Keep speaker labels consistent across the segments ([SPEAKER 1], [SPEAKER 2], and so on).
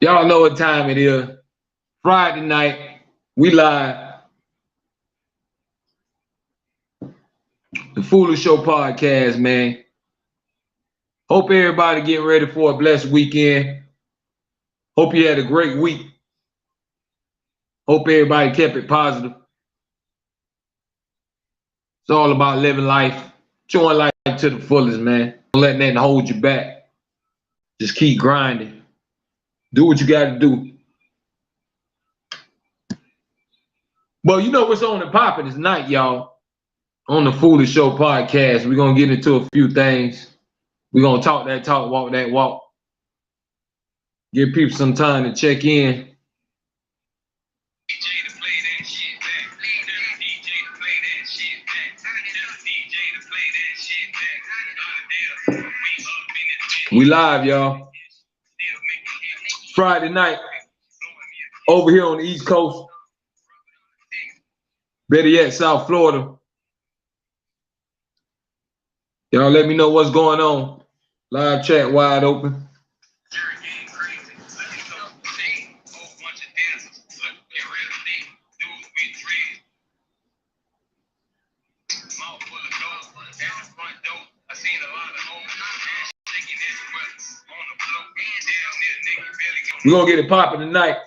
[SPEAKER 1] Y'all know what time it is. Friday night, we live. The Foolish Show podcast, man. Hope everybody getting ready for a blessed weekend. Hope you had a great week. Hope everybody kept it positive. It's all about living life, enjoying life to the fullest, man. Don't let nothing hold you back. Just keep grinding. Do what you got to do. Well, you know what's on and popping tonight, y'all. On the Foolish Show podcast, we're going to get into a few things. We're going to talk that talk, walk that walk. Give people some time to check in. We live, y'all. Friday night, over here on the East Coast. Better yet, South Florida. Y'all let me know what's going on. Live chat wide open. We're going to get it popping tonight.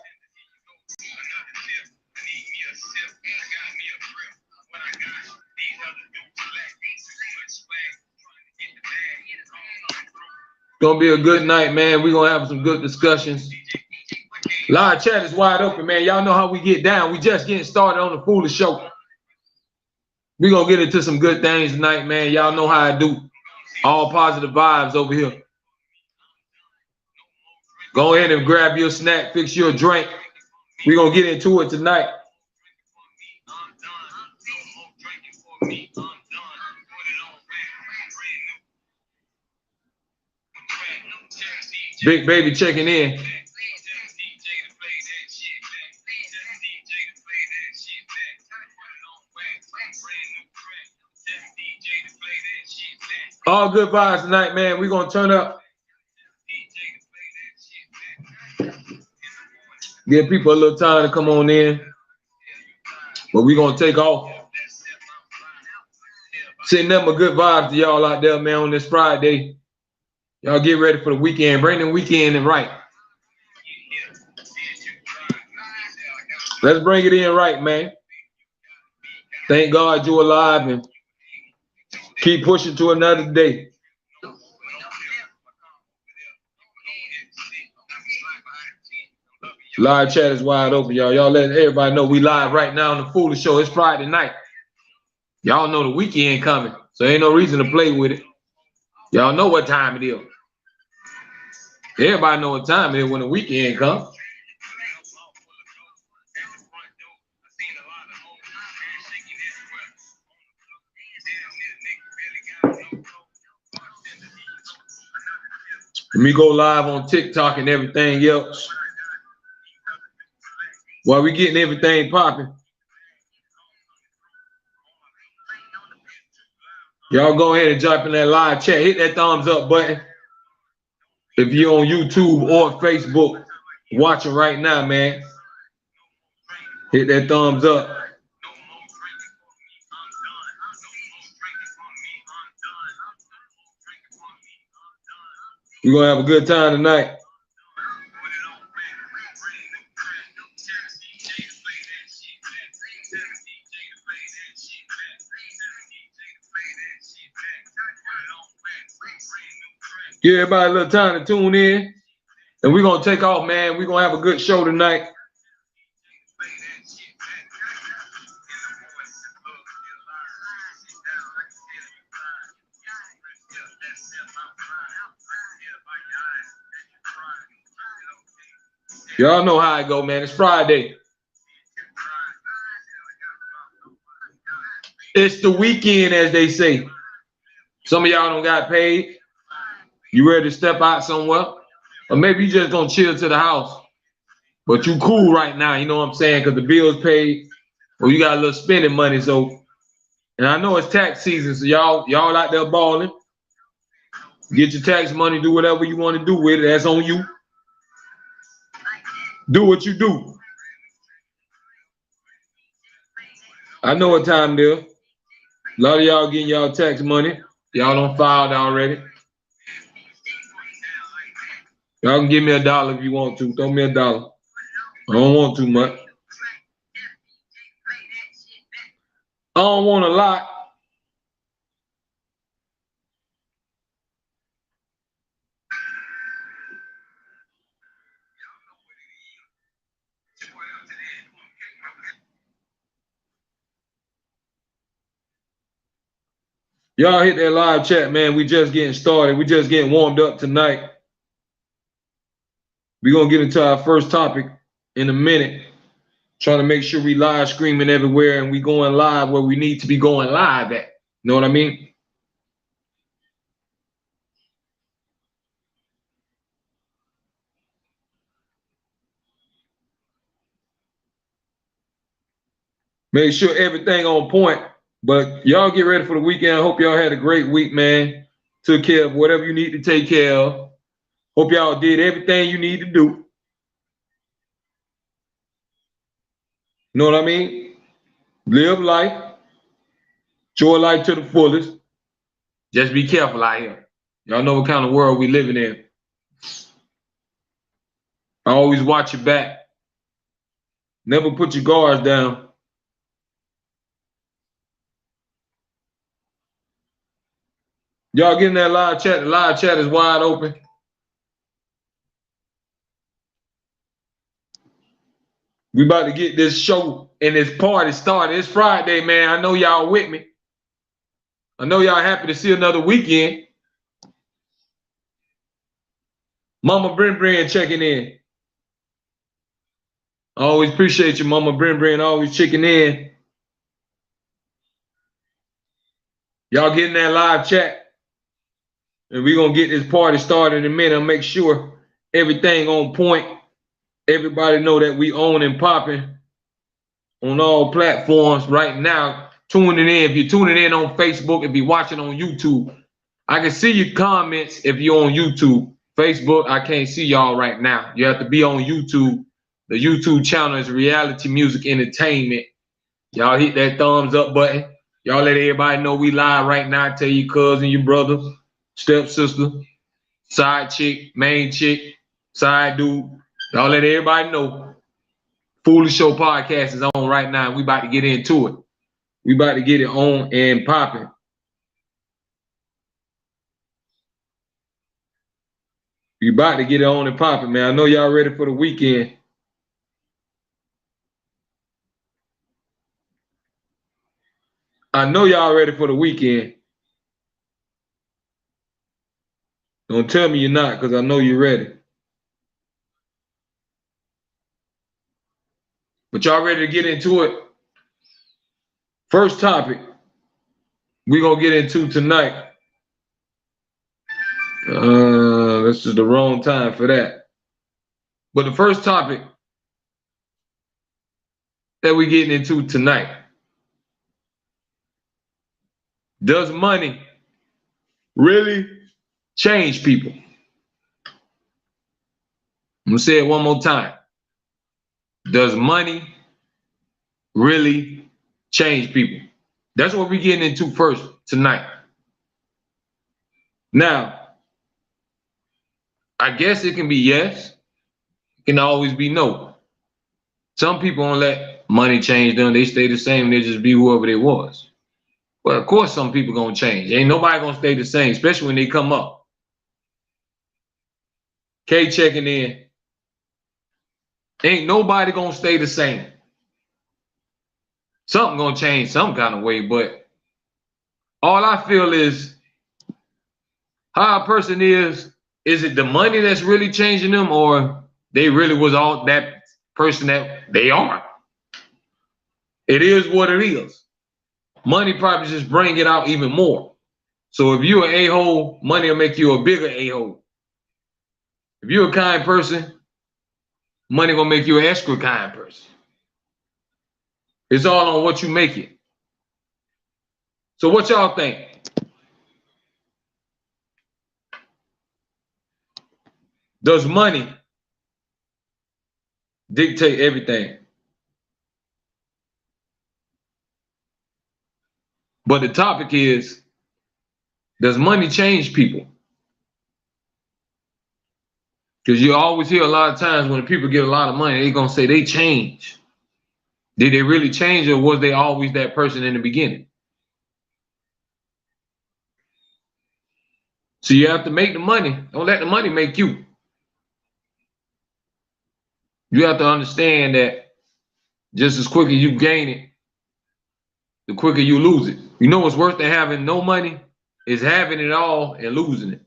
[SPEAKER 1] Gonna be a good night, man. We're gonna have some good discussions. Live chat is wide open, man. Y'all know how we get down. We just getting started on the Foolish Show. We're gonna get into some good things tonight, man. Y'all know how I do. All positive vibes over here. Go ahead and grab your snack, fix your drink. We're gonna get into it tonight. Big baby checking in. All good vibes tonight, man. We're gonna turn up. Give people a little time to come on in. But we're gonna take off. Sending them a good vibes to y'all out there, man, on this Friday. Y'all get ready for the weekend. Bring the weekend in right. Let's bring it in right, man. Thank God you're alive and keep pushing to another day. Live chat is wide open, y'all. Y'all let everybody know we live right now on the Foolish Show. It's Friday night. Y'all know the weekend coming, so ain't no reason to play with it. Y'all know what time it is. Everybody know what time it is when the weekend comes. Let me go live on TikTok and everything else. While we getting everything popping. Y'all go ahead and jump in that live chat. Hit that thumbs up button. If you're on YouTube or Facebook watching right now, man, hit that thumbs up. We're going to have a good time tonight. Give everybody a little time to tune in. And we're going to take off, man. We're going to have a good show tonight. Y'all know how it go, man. It's Friday. It's the weekend, as they say. Some of y'all don't got paid. You ready to step out somewhere? Or maybe you just gonna chill to the house. But you cool right now, you know what I'm saying? Because the bills paid. Or you got a little spending money. So, and I know it's tax season, so y'all out there balling. Get your tax money, do whatever you want to do with it. That's on you. Do what you do. I know what time it is. A lot of y'all getting y'all tax money. Y'all done filed already. Y'all can give me $1 if you want to. Throw me $1. I don't want too much. I don't want a lot. Y'all hit that live chat, man. We just getting started. We just getting warmed up tonight. We're going to get into our first topic in a minute. Trying to make sure we live streaming everywhere and we going live where we need to be going live at. You know what I mean? Make sure everything on point. But y'all get ready for the weekend. I hope y'all had a great week, man. Took care of whatever you need to take care of. Hope y'all did everything you need to do. You know what I mean? Live life. Enjoy life to the fullest. Just be careful out here. Y'all know what kind of world we living in. Always watch your back. Never put your guards down. Y'all getting that live chat? The live chat is wide open. We about to get this show and this party started. It's Friday, man. I know y'all with me. I know y'all happy to see another weekend. Mama Brin checking in. I always appreciate you, Mama Brin, always checking in. Y'all getting that live chat. And we're going to get this party started in a minute and make sure everything on point. Everybody know that we own and popping on all platforms right now. Tuning in. If you're tuning in on Facebook, if you're watching on YouTube, I can see your comments if you're on YouTube. Facebook, I can't see y'all right now. You have to be on YouTube. The YouTube channel is Reality Music Entertainment. Y'all hit that thumbs up button. Y'all let everybody know we live right now. Tell your cousin, your brother, stepsister, side chick, main chick, side dude. Y'all let everybody know. Foolish Show podcast is on right now. We about to get into it. We about to get it on and popping. We about to get it on and popping, man. I know y'all ready for the weekend. I know y'all ready for the weekend. Don't tell me you're not, because I know you're ready. But y'all ready to get into it? First topic we're going to get into tonight. This is the wrong time for that. But the first topic that we're getting into tonight. Does money really change people? I'm going to say it one more time. Does money really change people? That's what we're getting into first tonight. Now, I guess it can be yes. It can always be no. Some people don't let money change them. They stay the same. They just be whoever they was. Well, of course, some people gonna change. Ain't nobody gonna stay the same, especially when they come up. K checking in. Ain't nobody gonna stay the same. Something gonna change some kind of way, but all I feel is how a person is it the money that's really changing them, or they really was all that person that they are? It is what it is. Money probably just bring it out even more. So if you're an a-hole, money will make you a bigger a-hole. If you're a kind person, money gonna make you an extra kind person. It's all on what you make it. So what y'all think? Does money dictate everything. But the topic is, does money change people? Because you always hear a lot of times when people get a lot of money, they're going to say they change. Did they really change, or was they always that person in the beginning? So you have to make the money. Don't let the money make you. You have to understand that just as quick as you gain it, the quicker you lose it. You know what's worse than having no money is having it all and losing it.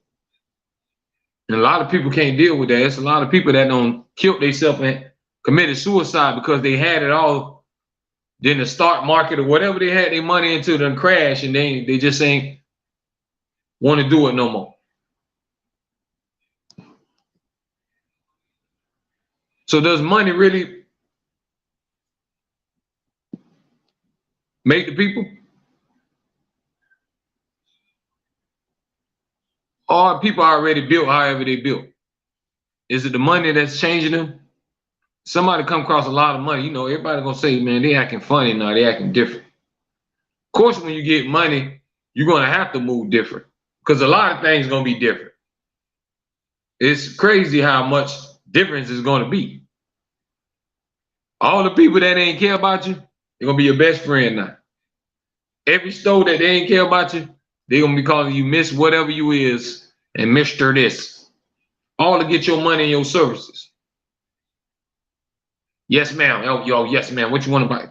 [SPEAKER 1] And a lot of people can't deal with that. It's a lot of people that don't kill themselves and committed suicide because they had it all. Then the stock market or whatever they had their money into then crash, and they just ain't want to do it no more. So does money really make the people? Or are people already built however they built? Is it the money that's changing them? Somebody come across a lot of money, you know, everybody gonna say, man, they acting funny now, they acting different. Of course, when you get money, you're gonna have to move different because a lot of things gonna be different. It's crazy how much difference is gonna be. All the people that ain't care about you, they're gonna be your best friend now. Every store that they ain't care about you, they're gonna be calling you Miss whatever you is and Mr. This. All to get your money and your services. Yes, ma'am. Oh, yo, yes, ma'am. What you want to buy?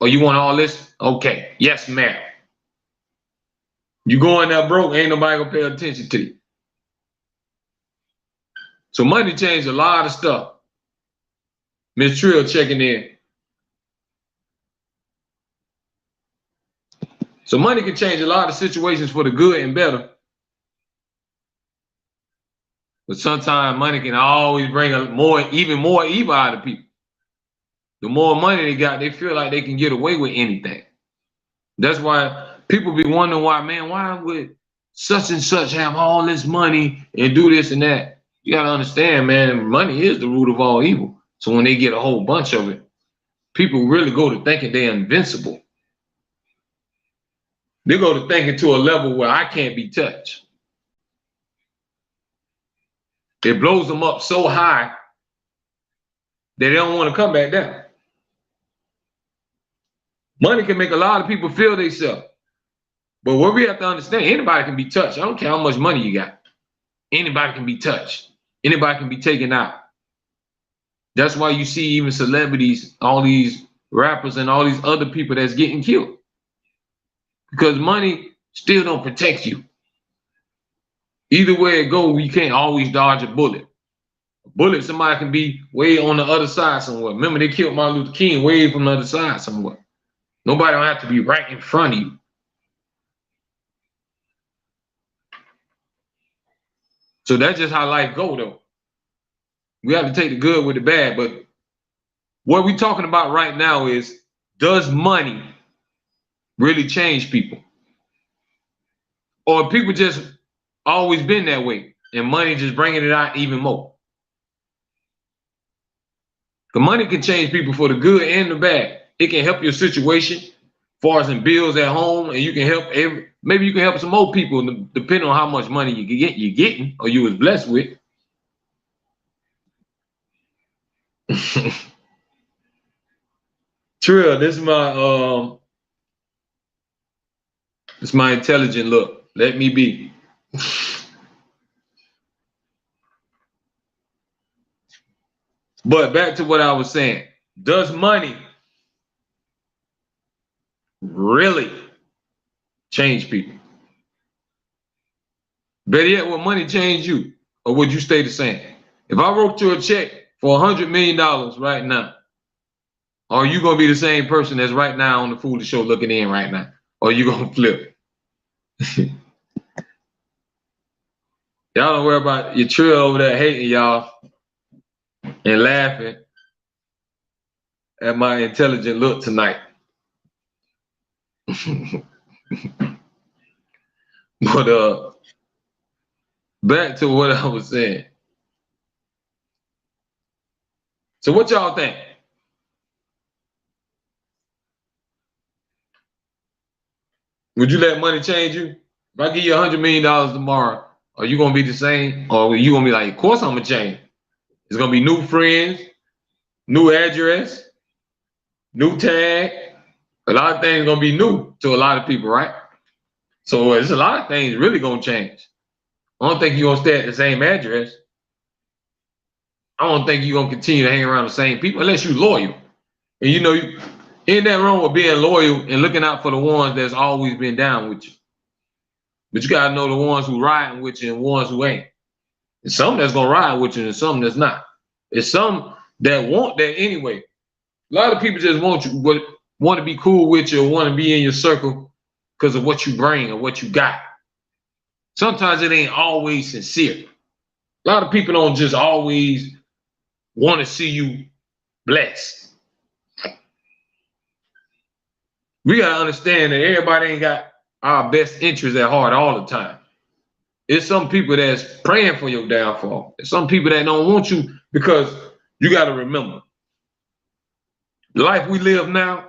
[SPEAKER 1] Oh, you want all this? Okay. Yes, ma'am. You going there broke, ain't nobody gonna pay attention to you. So money changed a lot of stuff. Miss Trill checking in. So money can change a lot of situations for the good and better. But sometimes money can always bring even more evil out of people. The more money they got, they feel like they can get away with anything. That's why people be wondering why would such and such have all this money and do this and that? You gotta understand, man, money is the root of all evil. So when they get a whole bunch of it, people really go to thinking they're invincible. They go to thinking to a level where I can't be touched. It blows them up so high that they don't want to come back down. Money can make a lot of people feel themselves. But what we have to understand, anybody can be touched. I don't care how much money you got. Anybody can be touched. Anybody can be taken out. That's why you see even celebrities, all these rappers and all these other people that's getting killed. Because money still don't protect you. Either way it goes, you can't always dodge a bullet. A bullet, somebody can be way on the other side somewhere. Remember, they killed Martin Luther King way from the other side somewhere. Nobody don't have to be right in front of you. So that's just how life go, though. We have to take the good with the bad. But what we're talking about right now is, does money really change people? Or people just always been that way and money just bringing it out even more? The money can change people for the good and the bad. It can help your situation as far as in bills at home, and you can help maybe you can help some more people depending on how much money you're getting or you was blessed with. Trill, this is my intelligent look. Let me be. But back to what I was saying. Does money really change people? Better yet, will money change you? Or would you stay the same? If I wrote you a check for $100 million right now, are you gonna be the same person that's right now on the Foolish Show looking in right now? Or are you gonna flip? Y'all don't worry about your Trill over there hating y'all and laughing at my intelligent look tonight. But back to what I was saying. So what y'all think? Would you let money change you? If I give you $100 million tomorrow, are you gonna be the same? Or are you gonna be like, of course I'm gonna change? It's gonna be new friends, new address, new tag. A lot of things gonna be new to a lot of people, right? So it's a lot of things really gonna change. I don't think you're gonna stay at the same address. I don't think you're gonna continue to hang around the same people unless you're loyal. And you know, ain't that wrong with being loyal and looking out for the ones that's always been down with you. But you gotta know the ones who riding with you and ones who ain't. There's some that's gonna ride with you and some that's not. There's some that want that anyway. A lot of people just want to be cool with you or want to be in your circle because of what you bring or what you got. Sometimes it ain't always sincere. A lot of people don't just always want to see you blessed. We gotta understand that everybody ain't got our best interests at heart all the time. It's some people that's praying for your downfall. There's some people that don't want you because you gotta remember, the life we live now,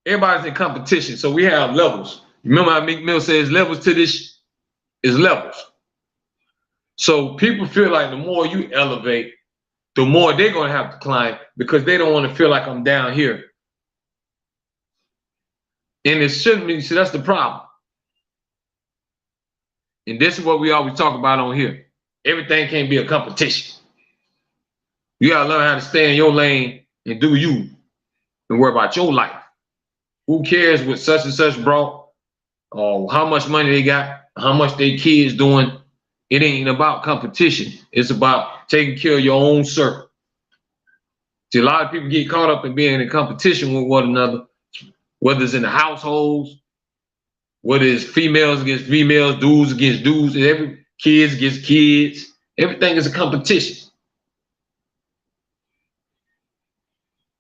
[SPEAKER 1] everybody's in competition, so we have levels. Remember how Meek Mill says levels to this is levels. So people feel like the more you elevate, the more they're gonna have to climb because they don't want to feel like I'm down here. And it shouldn't be, see, that's the problem. And this is what we always talk about on here. Everything can't be a competition. You gotta learn how to stay in your lane and do you and worry about your life. Who cares what such and such brought or how much money they got, how much their kids doing? It ain't about competition. It's about taking care of your own circle. See, a lot of people get caught up in being in competition with one another, whether it's in the households, whether it's females against females, dudes against dudes, every kids against kids. Everything is a competition.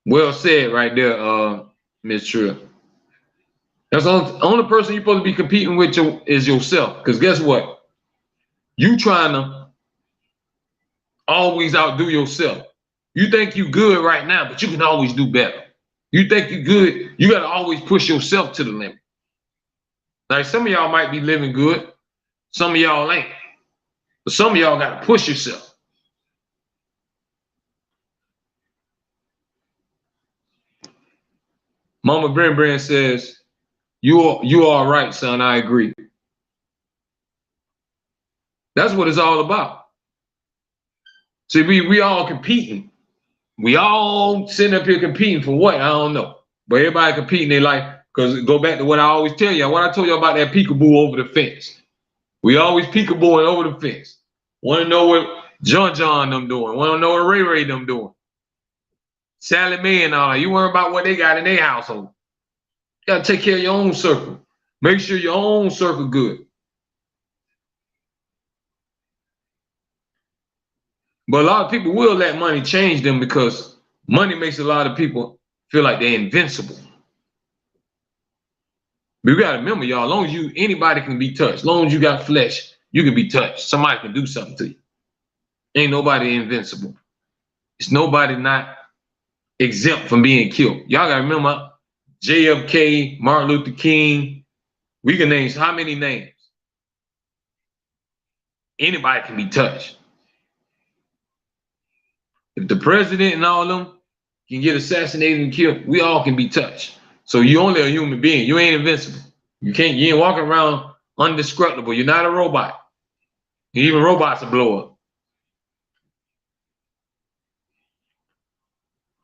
[SPEAKER 1] Well said right there, Miss Trill. That's the only person you're supposed to be competing with is yourself. Because guess what? You trying to always outdo yourself. You think you good right now, but you can always do better. You think you good, you got to always push yourself to the limit. Like some of y'all might be living good, some of y'all ain't. But some of y'all got to push yourself. Mama Bren says, you are right, son. I agree. That's what it's all about. See, we all competing. We all sitting up here competing for what? I don't know. But everybody competing their life. Because go back to what I always tell you. What I told you about that peekaboo over the fence. We always peekabooing over the fence. Want to know what John them doing. Want to know what Ray them doing. Sally Mae and all that. You worry about what they got in their household. You got to take care of your own circle. Make sure your own circle good. But a lot of people will let money change them because money makes a lot of people feel like they're invincible. But you got to remember, y'all, as long as anybody can be touched, as long as you got flesh, you can be touched. Somebody can do something to you. Ain't nobody invincible. It's nobody not exempt from being killed. Y'all got to remember JFK, Martin Luther King. We can name how many names? Anybody can be touched. If the president and all of them can get assassinated and killed, we all can be touched. So you only a human being. You ain't invincible. You ain't walking around indestructible. You're not a robot. Even robots will blow up.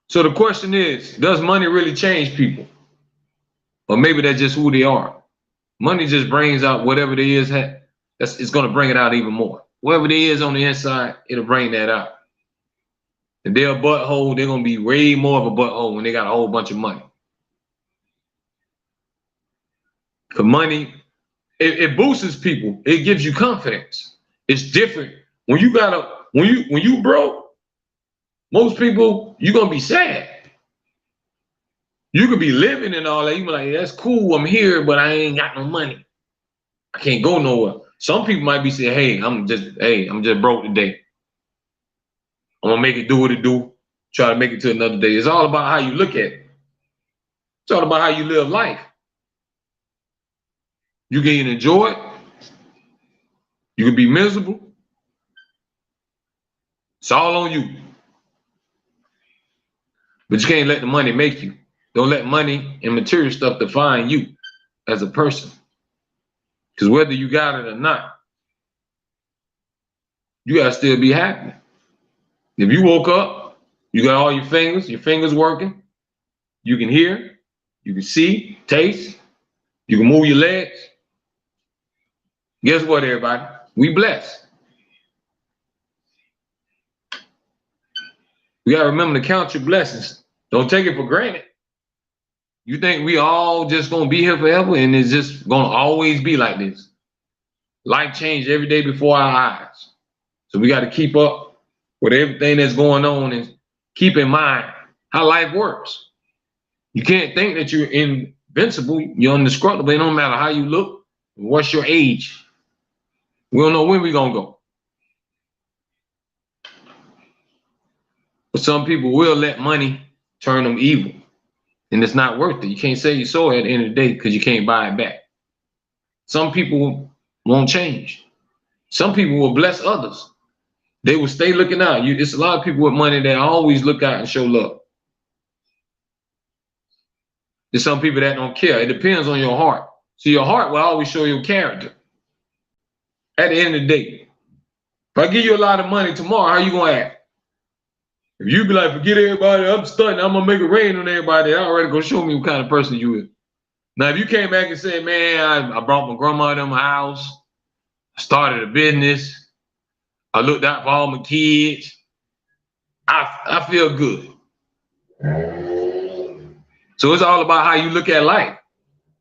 [SPEAKER 1] So the question is, does money really change people? Or maybe that's just who they are. Money just brings out whatever there is. It's going to bring it out even more. Whatever there is on the inside, it'll bring that out. If they're a butthole, they're going to be way more of a butthole when they got a whole bunch of money. For money, it boosts people. It gives you confidence. It's different. When you broke, most people, you're going to be sad. You could be living and all that. You be like, that's cool, I'm here, but I ain't got no money. I can't go nowhere. Some people might be saying, hey, I'm just broke today. I'm gonna make it do what it do. try to make it to another day. It's all about how you look at it. It's all about how you live life. You can enjoy it. You can be miserable. It's all on you. But you can't let the money make you. Don't let money and material stuff define you as a person. Because whether you got it or not, you gotta still be happy. If you woke up, you got all your fingers working, you can hear, you can see, taste, you can move your legs. Guess what, everybody? We blessed. You gotta remember to count your blessings. Don't take it for granted. You think we all just gonna be here forever and it's just gonna always be like this? Life changed every day before our eyes. So we gotta keep up with everything that's going on and keep in mind how life works. You can't think that you're invincible, you're indestructible. It don't matter how you look, what's your age. We don't know when we're gonna go. But some people will let money turn them evil. And it's not worth it. You can't sell your soul at the end of the day because you can't buy it back. Some people won't change. Some people will bless others. They will stay looking out. It's a lot of people with money that always look out and show love. There's some people that don't care. It depends on your heart. So your heart will always show your character. At the end of the day, if I give you a lot of money tomorrow, how you gonna act? If you be like, forget everybody, I'm stunting, I'm gonna make it rain on everybody, I already gonna show me what kind of person you is. Now, if you came back and said, man, I brought my grandma to my house, I started a business, I looked out for all my kids, I feel good. So it's all about how you look at life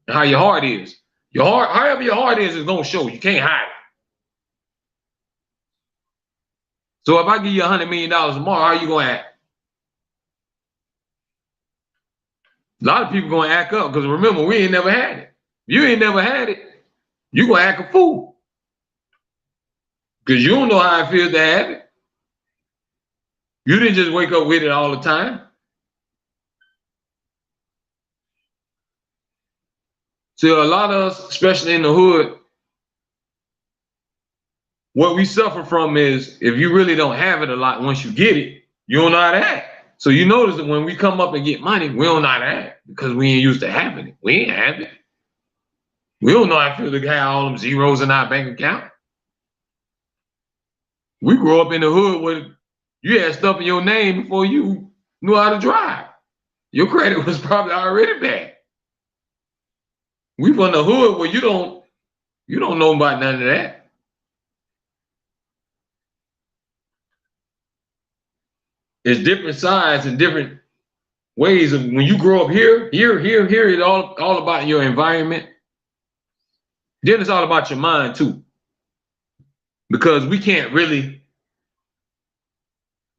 [SPEAKER 1] and how your heart is. Your heart, however your heart is gonna show. You can't hide it. So if I give you $100 million tomorrow, how you gonna act? A lot of people gonna act up because remember, we ain't never had it. If you ain't never had it, you gonna act a fool. Because you don't know how it feels to have it. You didn't just wake up with it all the time. So a lot of us, especially in the hood, what we suffer from is if you really don't have it a lot, once you get it, you don't know how to act. So you notice that when we come up and get money, we don't know how to act because we ain't used to having it. We ain't have it. We don't know how to feel to have all them zeros in our bank account. We grew up in the hood where you had stuff in your name before you knew how to drive. Your credit was probably already bad. We from the hood where you don't know about none of that. It's different sides and different ways of when you grow up here, it's all about your environment. Then it's all about your mind too. Because we can't really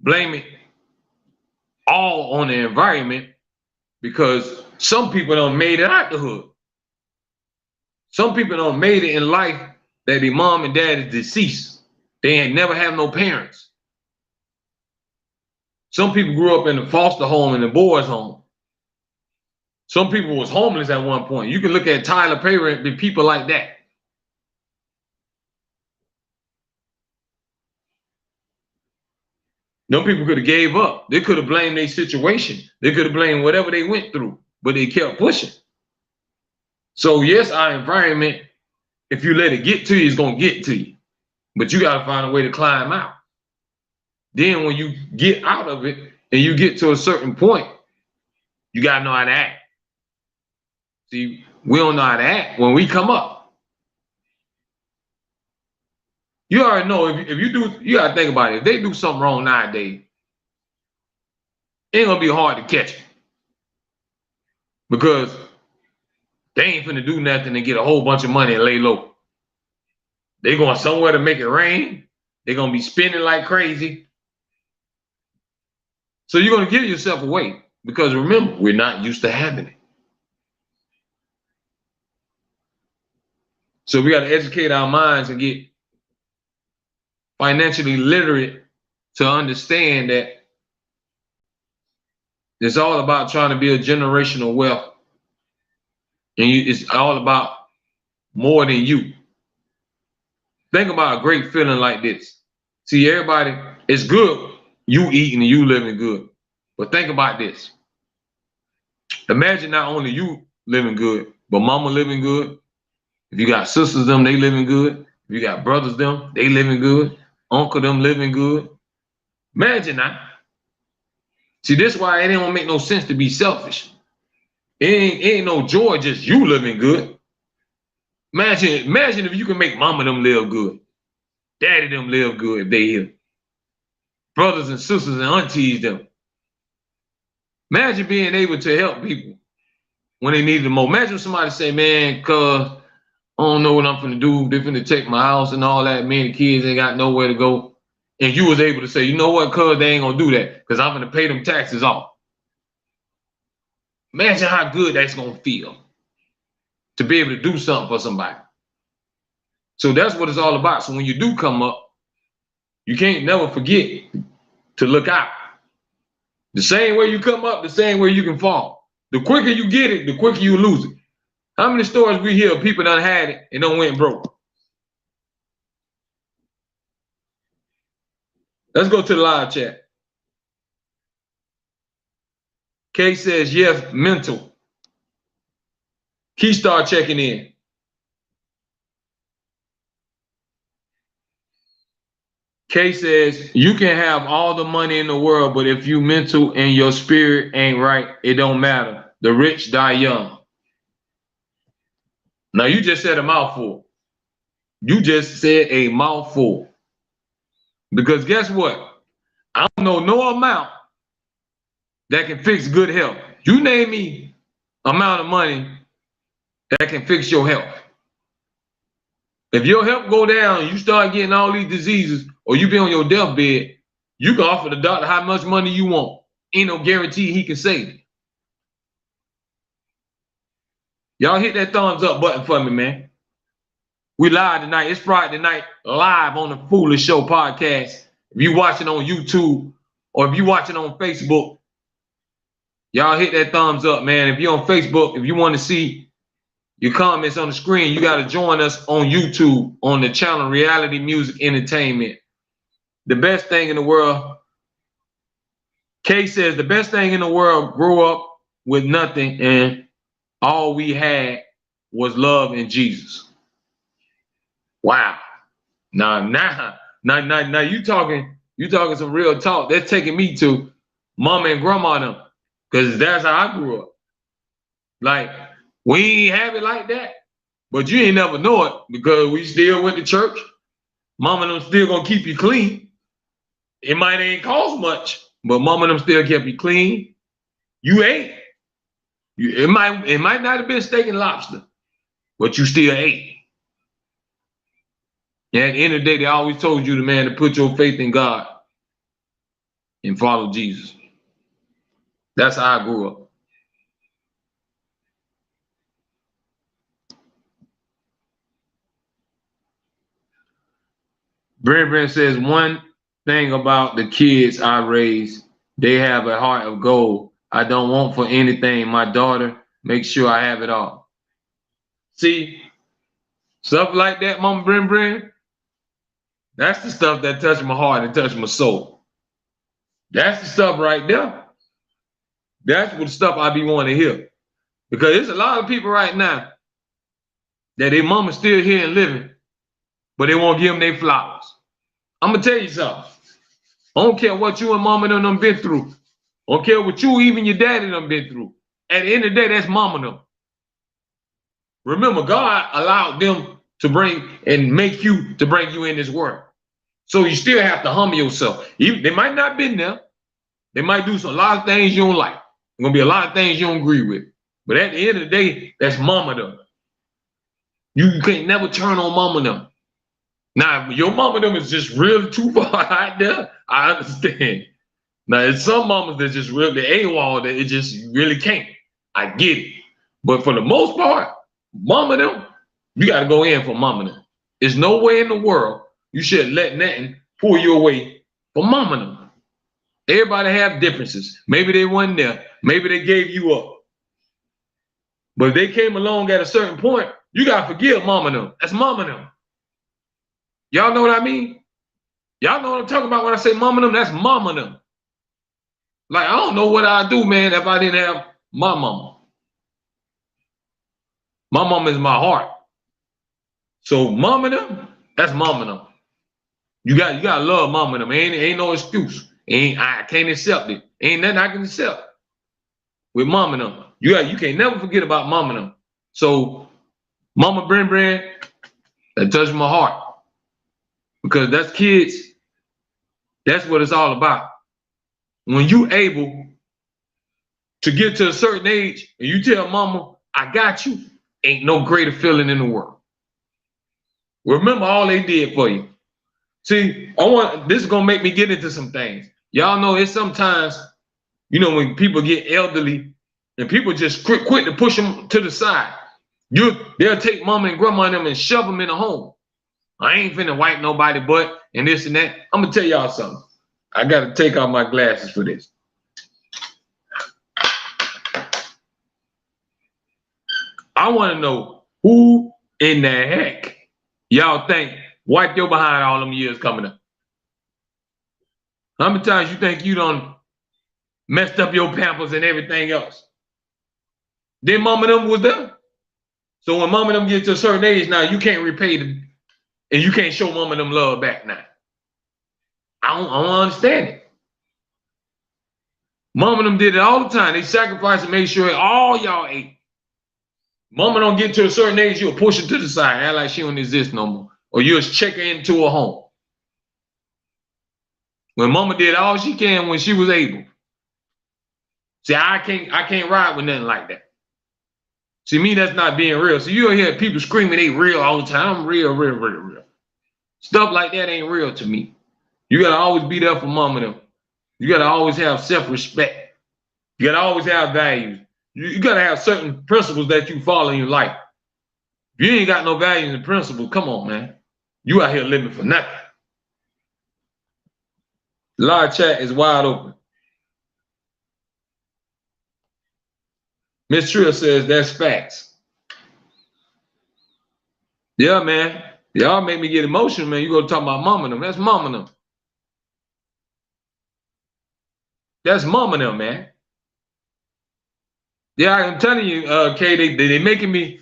[SPEAKER 1] blame it all on the environment because some people don't made it out the hood. Some people don't made it in life that their mom and dad is deceased. They ain't never have no parents. Some people grew up in the foster home and the boys' home. Some people was homeless at one point. You can look at Tyler Perry and people like that. No people could have gave up. They could have blamed their situation. They could have blamed whatever they went through, but they kept pushing. So yes, our environment, if you let it get to you, it's gonna get to you. But you gotta find a way to climb out. Then when you get out of it and you get to a certain point, you gotta know how to act. See, we don't know how to act when we come up. You already know if you do, you gotta think about it. If they do something wrong nowadays, it ain't gonna be hard to catch it. Because they ain't finna do nothing and get a whole bunch of money and lay low. They going somewhere to make it rain. They're gonna be spending like crazy. So you're gonna give yourself away because remember, we're not used to having it. So we gotta educate our minds and get financially literate to understand that It's all about trying to build generational wealth. And it's all about more than you. Think about a great feeling like this. See, everybody, it's good you eating and you living good. But think about this. Imagine not only you living good, but mama living good. If you got sisters, them, they living good. If you got brothers, them, they living good. Uncle, them living good. Imagine that. See, this is why it don't make no sense to be selfish. It ain't no joy just you living good. Imagine if you can make mama them live good. Daddy them live good if they here. Brothers and sisters and aunties them. Imagine being able to help people when they need it the most. Imagine somebody say, man, cuz I don't know what I'm finna do. They finna take my house and all that. Me and the kids ain't got nowhere to go. And you was able to say, you know what, cuz they ain't gonna do that because I'm gonna pay them taxes off. Imagine how good that's gonna feel to be able to do something for somebody. So that's what it's all about. So when you do come up, you can't never forget to look out. The same way you come up, the same way you can fall. The quicker you get it, the quicker you lose it. How many stories we hear of people done had it and done went broke? Let's go to the live chat. Kay says, yes, mental. Keystar checking in. Kay says, you can have all the money in the world, but if you mental and your spirit ain't right, it don't matter. The rich die young. Now, you just said a mouthful. You just said a mouthful. Because guess what? I don't know no amount that can fix good health. You name me amount of money that can fix your health. If your health go down, you start getting all these diseases, or you be on your deathbed, you can offer the doctor how much money you want. Ain't no guarantee he can save you. Y'all hit that thumbs up button for me, man. We live tonight. It's Friday night, live on the Foolish Show podcast. If you watching on YouTube or if you watching on Facebook, y'all hit that thumbs up, man. If you're on Facebook, if you want to see your comments on the screen, you got to join us on YouTube on the channel Reality Music Entertainment. The best thing in the world. Kay says the best thing in the world, grow up with nothing and all we had was love in Jesus. Wow. Now you talking some real talk. That's taking me to mama and grandma them, because that's how I grew up. Like, we ain't have it like that, but you ain't never know it because we still went to church. Mama them still gonna keep you clean. It might ain't cost much, but mama them still kept you clean. You ate. It might not have been steak and lobster, but you still ate. And at the end of the day, they always told you, the man, to put your faith in God and follow Jesus. That's how I grew up. Brent says, one thing about the kids I raise, they have a heart of gold. I don't want for anything. My daughter makes sure I have it all. See, stuff like that, Mama Brent, that's the stuff that touched my heart and touched my soul. That's the stuff right there. That's what the stuff I be wanting to hear. Because there's a lot of people right now that their mama's still here and living, but they won't give them their flowers. I'm going to tell you something. I don't care what you and mama done been through. I don't care what you, even your daddy done been through. At the end of the day, that's mama them. Remember, God allowed them to bring and make you to bring you in this world. So you still have to humble yourself. They might not been there. They might do a lot of things you don't like. There's going to be a lot of things you don't agree with. But at the end of the day, that's mama them. You can't never turn on mama them. Now, if your mama them is just really too far out there, I understand. Now, there's some mamas that just really AWOL that it just really can't. I get it. But for the most part, mama them, you got to go in for mama them. There's no way in the world you should let nothing pull you away from mama them. Everybody have differences. Maybe they wasn't there. Maybe they gave you up. But if they came along at a certain point, you gotta forgive mama them. That's mama them. Y'all know what I mean? Y'all know what I'm talking about when I say mama them? That's mama them. Like, I don't know what I'd do, man, if I didn't have my mama. My mama is my heart. So mama them, that's mama them. You gotta love mama them. Ain't no excuse. I can't accept it. Ain't nothing I can accept with mama them. You can't never forget about mama them. So Mama Bren, that touched my heart. Because that's kids, that's what it's all about. When you able to get to a certain age and you tell mama, I got you, ain't no greater feeling in the world. Remember all they did for you. See, this is gonna make me get into some things. Y'all know it's sometimes, when people get elderly and people just quick to push them to the side. They'll take mama and grandma and them and shove them in a home. I ain't finna wipe nobody butt and this and that. I'm gonna tell y'all something. I gotta take off my glasses for this. I wanna know who in the heck y'all think wiped your behind all them years coming up? How many times you think you done messed up your pampers and everything else? Then mama them was there. So when mama them get to a certain age now, you can't repay them and you can't show mama them love back now. I don't understand it. Mama them did it all the time. They sacrificed and made sure all y'all ate. Mama don't get to a certain age, you'll push her to the side, act like she don't exist no more. Or you'll check her into a home. When mama did all she can when she was able. See, I can't ride with nothing like that. See, me, that's not being real. So you'll hear people screaming they real all the time. I'm real. Stuff like that ain't real to me. You gotta always be there for mama them. You gotta always have self-respect. You gotta always have values. You gotta have certain principles that you follow in your life. If you ain't got no values and principles, come on, man. You out here living for nothing. Live chat is wide open. Miss Trill says that's facts. Yeah, man. Y'all make me get emotional, man. You go talk about mama them. That's mama them. That's mama them, man. Yeah, I'm telling you, Kay, they making me,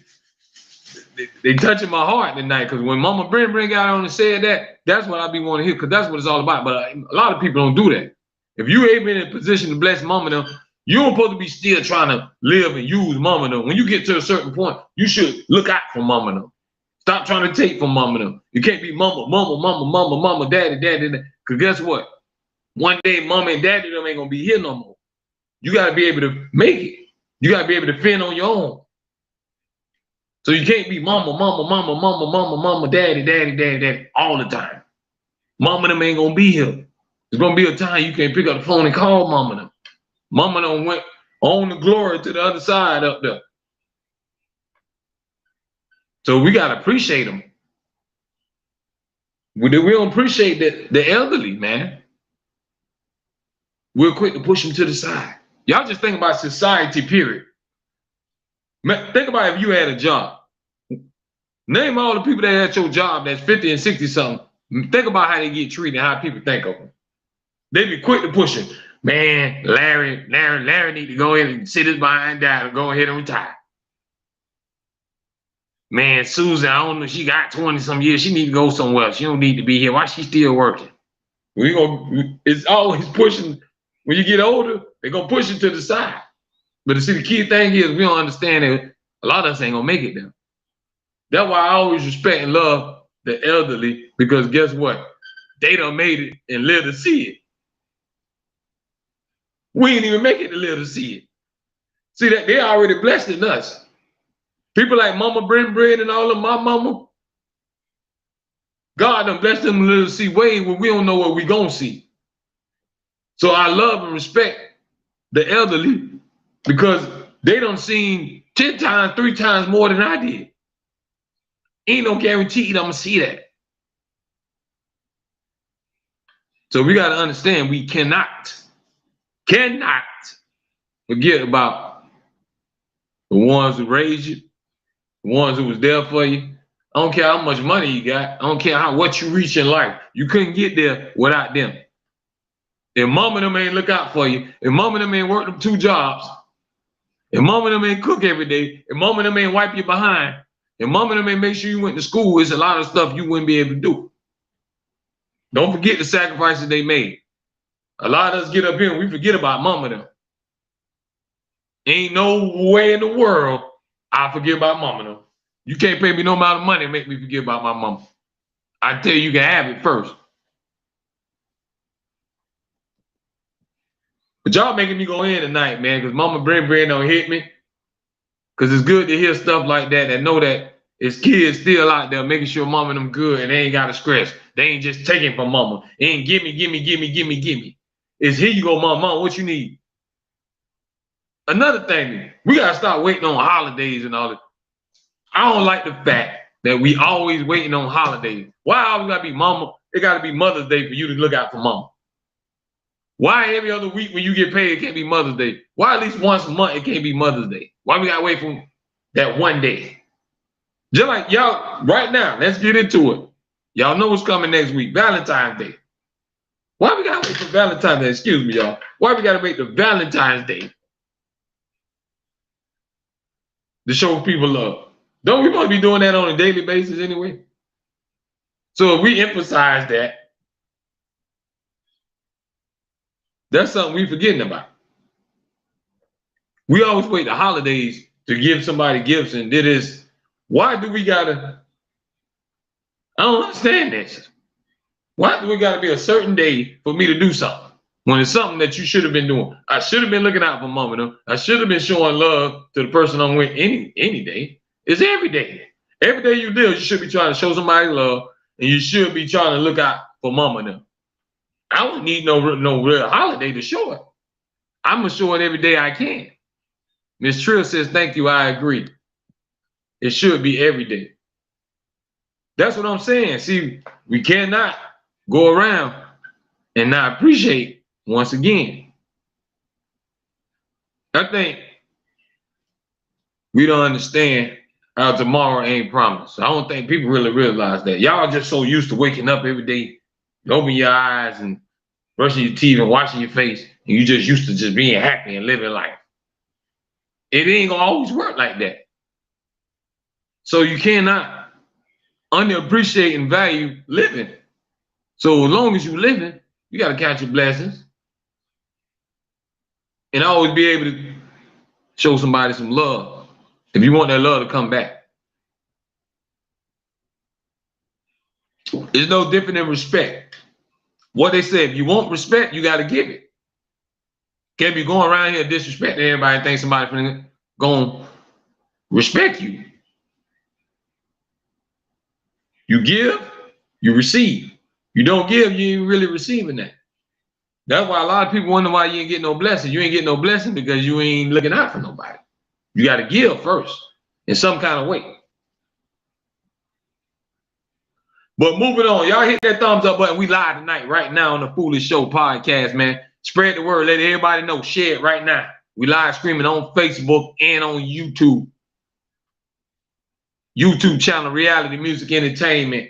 [SPEAKER 1] they touching my heart tonight. Because when Mama Bren got on and said that, that's what I be wanting to hear. Because that's what it's all about. But a lot of people don't do that. If you ain't been in a position to bless mama them, you don't supposed to be still trying to live and use mama them. When you get to a certain point, you should look out for mama them. Stop trying to take from mama them. You can't be mama, daddy. Because guess what? One day, mama and daddy them ain't gonna be here no more. You gotta be able to make it. You gotta be able to fend on your own. So you can't be mama, daddy all the time. Mama them ain't gonna be here. There's gonna be a time you can't pick up the phone and call mama them. Mama them went on the glory to the other side up there. So we gotta appreciate them. We don't appreciate the elderly, man. We're quick to push them to the side. Y'all just think about society, period. Think about if you had a job. Name all the people that had your job that's 50 and 60 something. Think about how they get treated and how people think of them. They be quick to push it. Man, Larry need to go in and sit his behind down and go ahead and retire. Man, Susan, I don't know, she got 20 some years. She need to go somewhere. She don't need to be here. Why she still working? It's always pushing. When you get older, they're gonna push you to the side. But see, the key thing is we don't understand that a lot of us ain't gonna make it there. That's why I always respect and love the elderly, because guess what? They done made it and live to see it. We ain't even make it to live to see it. See that they already blessed in us. People like Mama Bren and all of my mama, God done blessed them to live to see way when we don't know what we gonna see. So I love and respect the elderly because they done seen 10 times, 3 times more than I did. Ain't no guarantee I'm gonna see that. So we gotta understand we cannot cannot forget about the ones who raised you, the ones who was there for you. I don't care how much money you got. I don't care what you reach in life. You couldn't get there without them. If mom and them ain't look out for you, if mom and them ain't work them 2 jobs, if mom and them ain't cook every day, if mom and them ain't wipe you behind, if mom and them ain't make sure you went to school, it's a lot of stuff you wouldn't be able to do. Don't forget the sacrifices they made. A lot of us get up here and we forget about mom and them. Ain't no way in the world I forget about mom and them. You can't pay me no amount of money and make me forget about my mama. I tell you can have it first. But y'all making me go in tonight, man, because Mama Brent don't hit me. Because it's good to hear stuff like that and know that it's kids still out there making sure mama and them good and they ain't got to stress. They ain't just taking from mama. It ain't gimme. It's here you go, mama, what you need? Another thing, we got to start waiting on holidays and all that. I don't like the fact that we always waiting on holidays. Why always got to be mama? It got to be Mother's Day for you to look out for mama. Why every other week when you get paid, it can't be Mother's Day? Why at least once a month it can't be Mother's Day? Why we gotta wait for that one day? Just like y'all, right now, let's get into it. Y'all know what's coming next week, Valentine's Day. Why we gotta wait for Valentine's Day? Excuse me, y'all. Why we gotta wait for Valentine's Day to show people love? Don't we want to be doing that on a daily basis anyway? So if we emphasize that, that's something we forgetting about. We always wait the holidays to give somebody gifts and did this. Why do we gotta? I don't understand this. Why do we gotta be a certain day for me to do something when it's something that you should have been doing? I should have been looking out for mama them. I should have been showing love to the person I'm with any day. It's every day. Every day you live, you should be trying to show somebody love, and you should be trying to look out for mama them. I don't need no real holiday to show it. I'm gonna show it every day I can. Miss Trill says, thank you, I agree. It should be every day. That's what I'm saying. See, we cannot go around and not appreciate once again. I think we don't understand how tomorrow ain't promised. I don't think people really realize that. Y'all just so used to waking up every day, you open your eyes and brushing your teeth and washing your face, and you just used to just being happy and living life. It ain't gonna always work like that. So you cannot underappreciate and value living. So as long as you're living, you gotta count your blessings and always be able to show somebody some love if you want that love to come back. It's no different than respect. What they say, if you want respect, you gotta give it. Can't be going around here disrespecting everybody and think somebody's gonna respect you. You give, you receive. You don't give, you ain't really receiving that. That's why a lot of people wonder why you ain't getting no blessing. You ain't getting no blessing because you ain't looking out for nobody. You got to give first in some kind of way. But moving on, y'all hit that thumbs up button. We live tonight, right now on the Foolish Show podcast, man. Spread the word. Let everybody know. Share it right now. We live streaming on Facebook and on YouTube. YouTube channel, Reality Music Entertainment.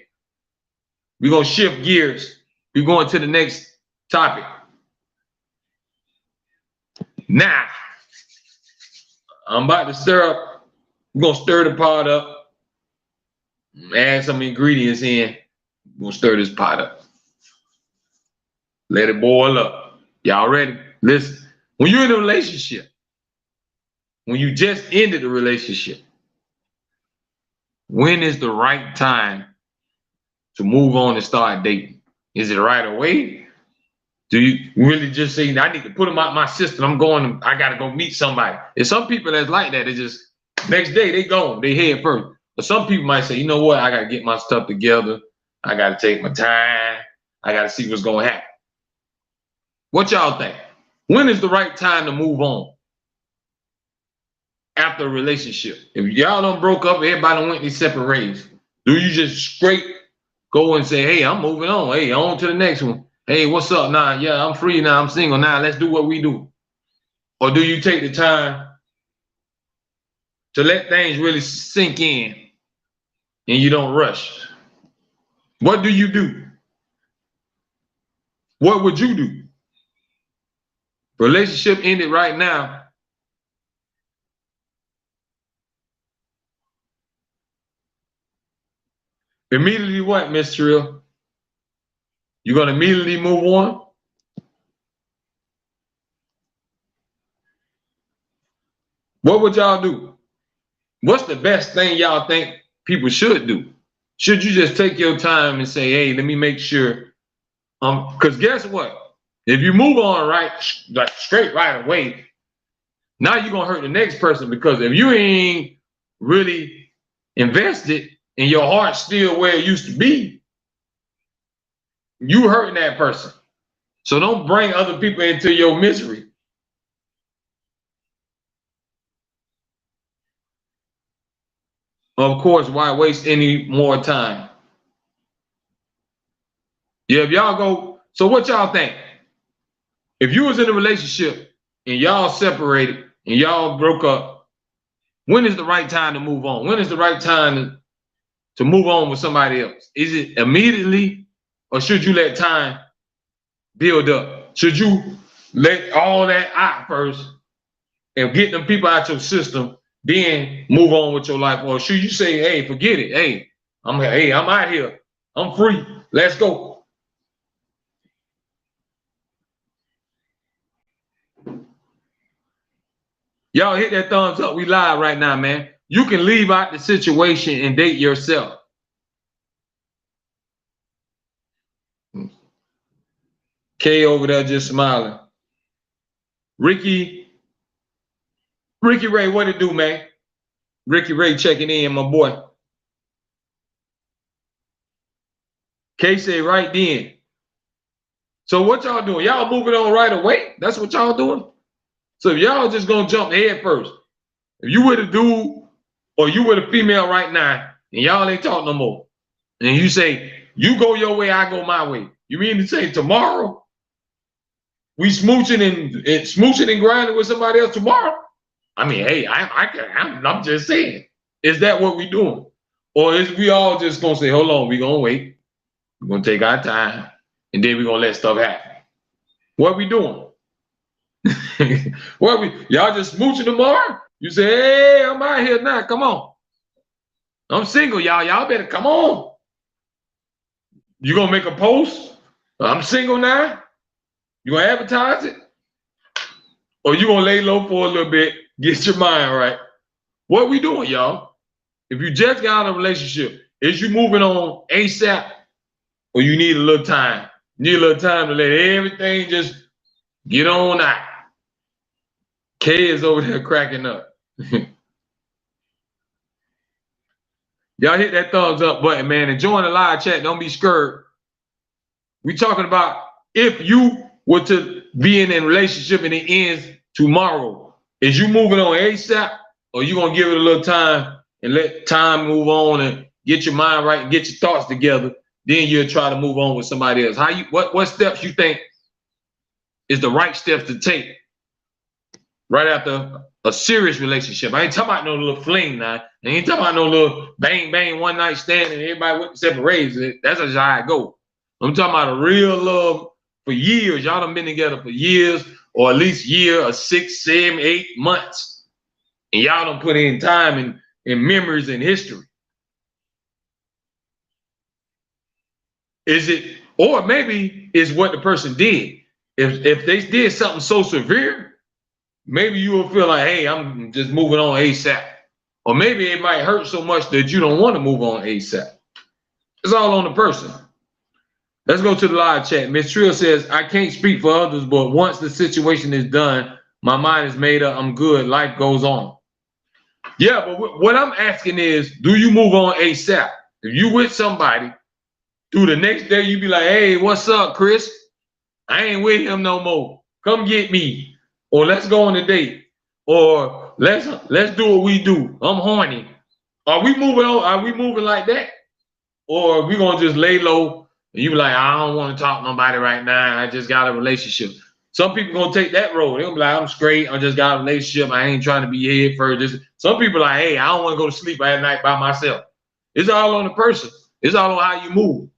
[SPEAKER 1] We're going to shift gears. We're going to the next topic. Now, I'm about to stir up. We're going to stir the pot up. Add some ingredients in. We're going to stir this pot up. Let it boil up. Y'all ready? Listen. When you're in a relationship, when you just ended a relationship, when is the right time to move on and start dating? Is it right away? Do you really just say, I need to put them out my system, I gotta go meet somebody? There's some people that's like that. They just, next day they gone, they head first. But some people might say, you know what, I gotta get my stuff together. I gotta take my time. I gotta see what's gonna happen. What y'all think? When is the right time to move on after a relationship? If y'all done broke up, everybody went their separate ways, do you just straight go and say, hey, I'm moving on. Hey, on to the next one. Hey, what's up now? Yeah, I'm free now. I'm single now. Let's do what we do. Or do you take the time to let things really sink in and you don't rush? What do you do? What would you do? Relationship ended right now. Immediately what, Miss Trill? You're gonna immediately move on? What would y'all do? What's the best thing y'all think people should do? Should you just take your time and say, hey, let me make sure? Because guess what? If you move on like straight right away, now you're gonna hurt the next person, because if you ain't really invested and your heart's still where it used to be, you hurting that person. So don't bring other people into your misery. Of course, why waste any more time? Yeah, if y'all go, so what y'all think? If you was in a relationship and y'all separated and y'all broke up, when is the right time to move on? When is the right time to move on with somebody else? Is it immediately, or should you let time build up? Should you let all that out first and get them people out your system, then move on with your life? Or should you say, hey, forget it. Hey, I'm out here. I'm free. Let's go. Y'all hit that thumbs up. We live right now, man. You can leave out the situation and date yourself. Kay over there just smiling. Ricky Ray, what it do, man? Ricky Ray checking in, my boy. Kay said right then. So what y'all doing? Y'all moving on right away? That's what y'all doing? So if y'all just gonna jump head first, if you with a dude or you with a female right now and y'all ain't talking no more, and you say, you go your way, I go my way, you mean to say tomorrow we smooching and grinding with somebody else tomorrow? I mean, hey, I'm just saying, is that what we doing? Or is we all just gonna say, hold on, we gonna wait, we're gonna take our time, and then we're gonna let stuff happen? What we doing? Y'all just smooching tomorrow? You say, hey, I'm out here now, come on. I'm single, y'all. Y'all better come on. You gonna make a post? I'm single now. You gonna advertise it? Or you gonna lay low for a little bit, get your mind right? What we doing, y'all? If you just got in a relationship, is you moving on ASAP, or you need a little time? You need a little time to let everything just get on out. Kay is over there cracking up. Y'all hit that thumbs up button, man, and join the live chat. Don't be scared. We talking about if you were to be in a relationship and it ends tomorrow, is you moving on ASAP, or you gonna give it a little time and let time move on and get your mind right and get your thoughts together? Then you'll try to move on with somebody else. What steps you think is the right steps to take right after a serious relationship? I ain't talking about no little fling now. I ain't talking about no little bang, bang, one night stand and everybody went separates. That's just how I go. I'm talking about a real love for years. Y'all done been together for years, or at least year or 6, 7, 8 months. And y'all done put in time and memories and history. Is it, or maybe it's what the person did. If they did something so severe, maybe you will feel like, hey, I'm just moving on ASAP. Or maybe it might hurt so much that you don't want to move on ASAP. It's all on the person. Let's go to the live chat. Miss Trill says, I can't speak for others, but once the situation is done, my mind is made up. I'm good. Life goes on. Yeah, but what I'm asking is, do you move on ASAP? If you with somebody, through the next day, you be like, hey, what's up, Chris? I ain't with him no more. Come get me. Or let's go on a date. Or let's do what we do. I'm horny. Are we moving on? Are we moving like that? Or are we gonna just lay low and you be like, I don't want to talk to nobody right now. I just got a relationship. Some people gonna take that road. They'll be like, I'm straight. I just got a relationship. I ain't trying to be head first. Some people are like, hey, I don't want to go to sleep at night by myself. It's all on the person. It's all on how you move,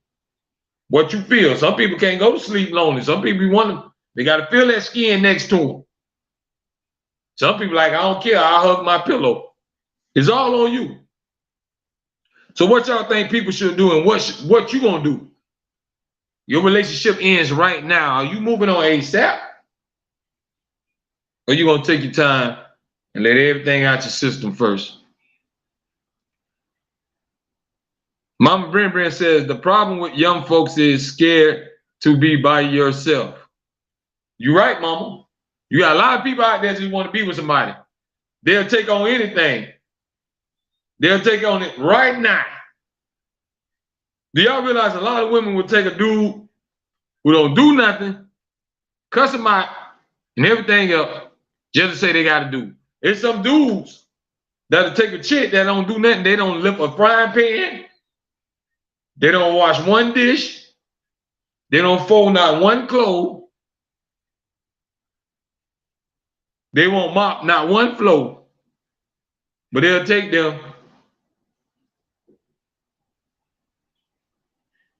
[SPEAKER 1] what you feel. Some people can't go to sleep lonely. Some people they got to feel that skin next to them. Some people like, I don't care. I'll hug my pillow. It's all on you. So what y'all think people should do, and what you gonna do? Your relationship ends right now. Are you moving on ASAP? Or you gonna take your time and let everything out your system first? Mama Bren says the problem with young folks is scared to be by yourself. You're right, Mama. You got a lot of people out there that just want to be with somebody. They'll take on anything. They'll take on it right now. Do y'all realize a lot of women will take a dude who don't do nothing, cuss him out, and everything else just to say they got to do? There's some dudes that'll take a chick that don't do nothing. They don't lift a frying pan. They don't wash one dish. They don't fold not one clothes. They won't mop not one floor. But they'll take them.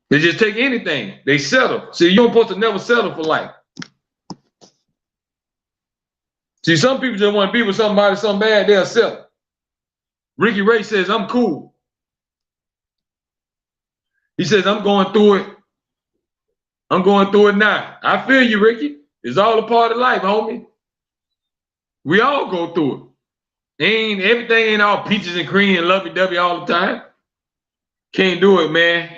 [SPEAKER 1] They just take anything. They settle. See, you're supposed to never settle for life. See, some people just want to be with somebody so bad, they'll settle. Ricky Ray says, I'm cool. He says, I'm going through it. I'm going through it now. I feel you, Ricky. It's all a part of life, homie. We all go through it. Everything ain't all peaches and cream and lovey-dovey all the time. Can't do it, man.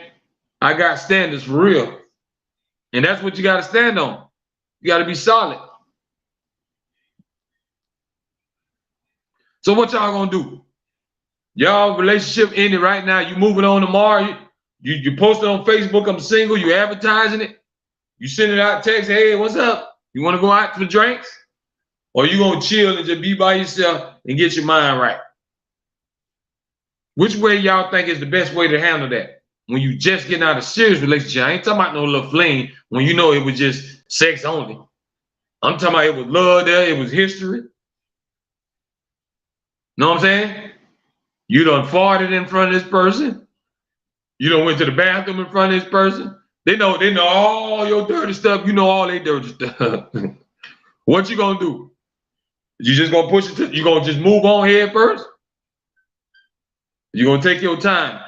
[SPEAKER 1] I got standards for real. And that's what you got to stand on. You got to be solid. So what y'all gonna do? Y'all relationship ended right now. You moving on tomorrow. You post it on Facebook, I'm single. You advertising it. You send it out text, hey, what's up? You want to go out for drinks? Or you gonna chill and just be by yourself and get your mind right? Which way y'all think is the best way to handle that? When you just getting out of a serious relationship, I ain't talking about no little fling when you know it was just sex only. I'm talking about it was love there, it was history. Know what I'm saying? You done farted in front of this person. You done went to the bathroom in front of this person. They know all your dirty stuff. You know all their dirty stuff. What you gonna do? You just gonna push it you gonna just move on head first? You gonna take your time.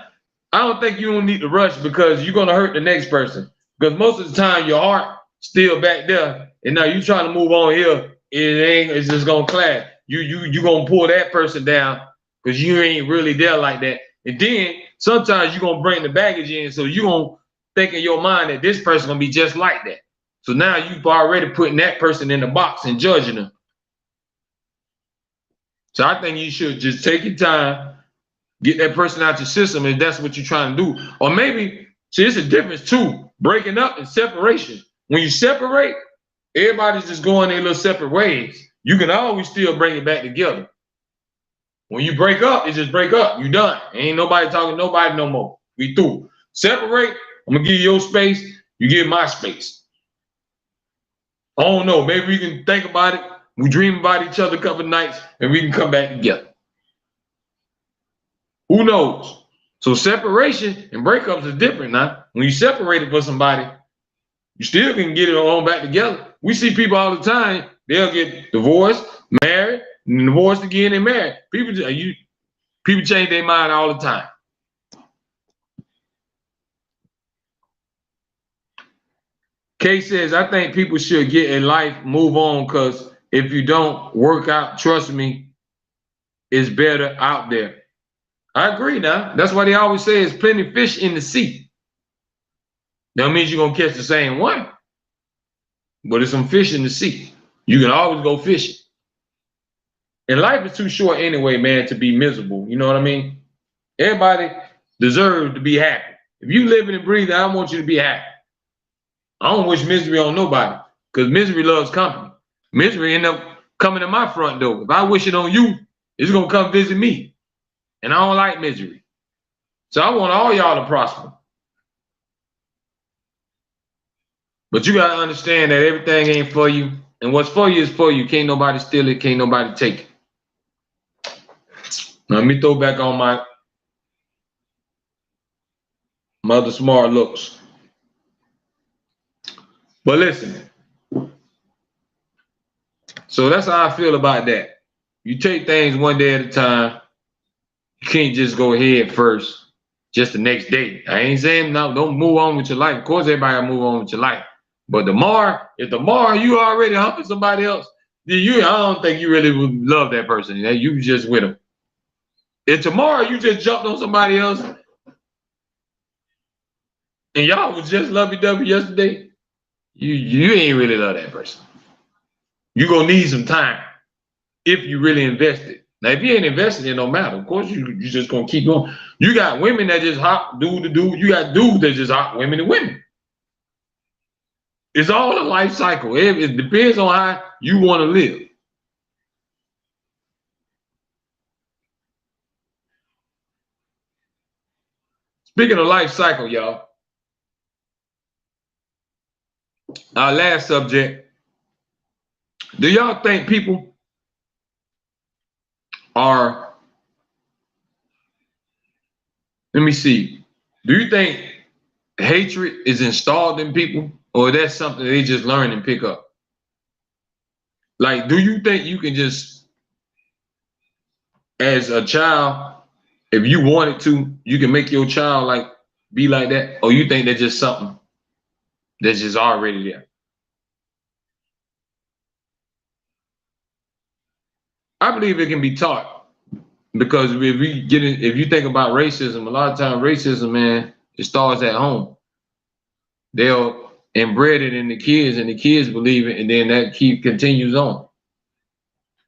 [SPEAKER 1] I don't think you don't need to rush because you're gonna hurt the next person. Because most of the time your heart still back there, and now you trying to move on here, it's just gonna clash. You gonna pull that person down because you ain't really there like that. And then sometimes you're gonna bring the baggage in, so you gonna think in your mind that this person gonna be just like that. So now you've already putting that person in the box and judging them. So I think you should just take your time, get that person out your system if that's what you're trying to do. Or maybe, see, it's a difference too, breaking up and separation. When you separate, everybody's just going their little separate ways. You can always still bring it back together. When you break up, it's just break up. You done. Ain't nobody talking to nobody no more. We through. Separate, I'm gonna give you your space, you give my space. I don't know, maybe we can think about it. We dream about each other a couple of nights and we can come back together. Who knows? So separation and breakups is different now. When you separated for somebody, you still can get it on back together. We see people all the time, they'll get divorced, married, and divorced again and married. People change their mind all the time. Kay says, I think people should get a life, move on, because if you don't work out, trust me, it's better out there. I agree now. That's why they always say there's plenty of fish in the sea. That means you're going to catch the same one. But there's some fish in the sea. You can always go fishing. And life is too short anyway, man, to be miserable. You know what I mean? Everybody deserves to be happy. If you living and breathing, I want you to be happy. I don't wish misery on nobody because misery loves company. Misery end up coming to my front door. If I wish it on you, it's going to come visit me. And I don't like misery. So I want all y'all to prosper. But you gotta understand that everything ain't for you, and what's for you is for you. Can't nobody steal it. Can't nobody take it. Now, let me throw back on my mother smart looks. But listen, so that's how I feel about that. You take things one day at a time. You can't just go ahead first, just the next day. I ain't saying no, don't move on with your life. Of course, everybody gotta move on with your life. But if tomorrow you already humping somebody else, then I don't think you really would love that person. You just with them. If tomorrow you just jumped on somebody else and y'all was just lovey-dovey yesterday, you ain't really love that person. You gonna need some time if you really invested. Now, if you ain't invested, it don't matter. Of course, you just gonna keep going. You got women that just hop dude to dude. You got dudes that just hop women to women. It's all a life cycle. It depends on how you want to live. Speaking of life cycle, y'all, our last subject. Do y'all think people are, let me see, do you think hatred is installed in people, or that's something they just learn and pick up? Like, do you think you can just, as a child, if you wanted to, you can make your child like be like that? Or you think that's just something that's just already there? I believe it can be taught, because if you think about racism, a lot of times racism, man, it starts at home. They'll embed it in the kids, and the kids believe it, and then that continues on.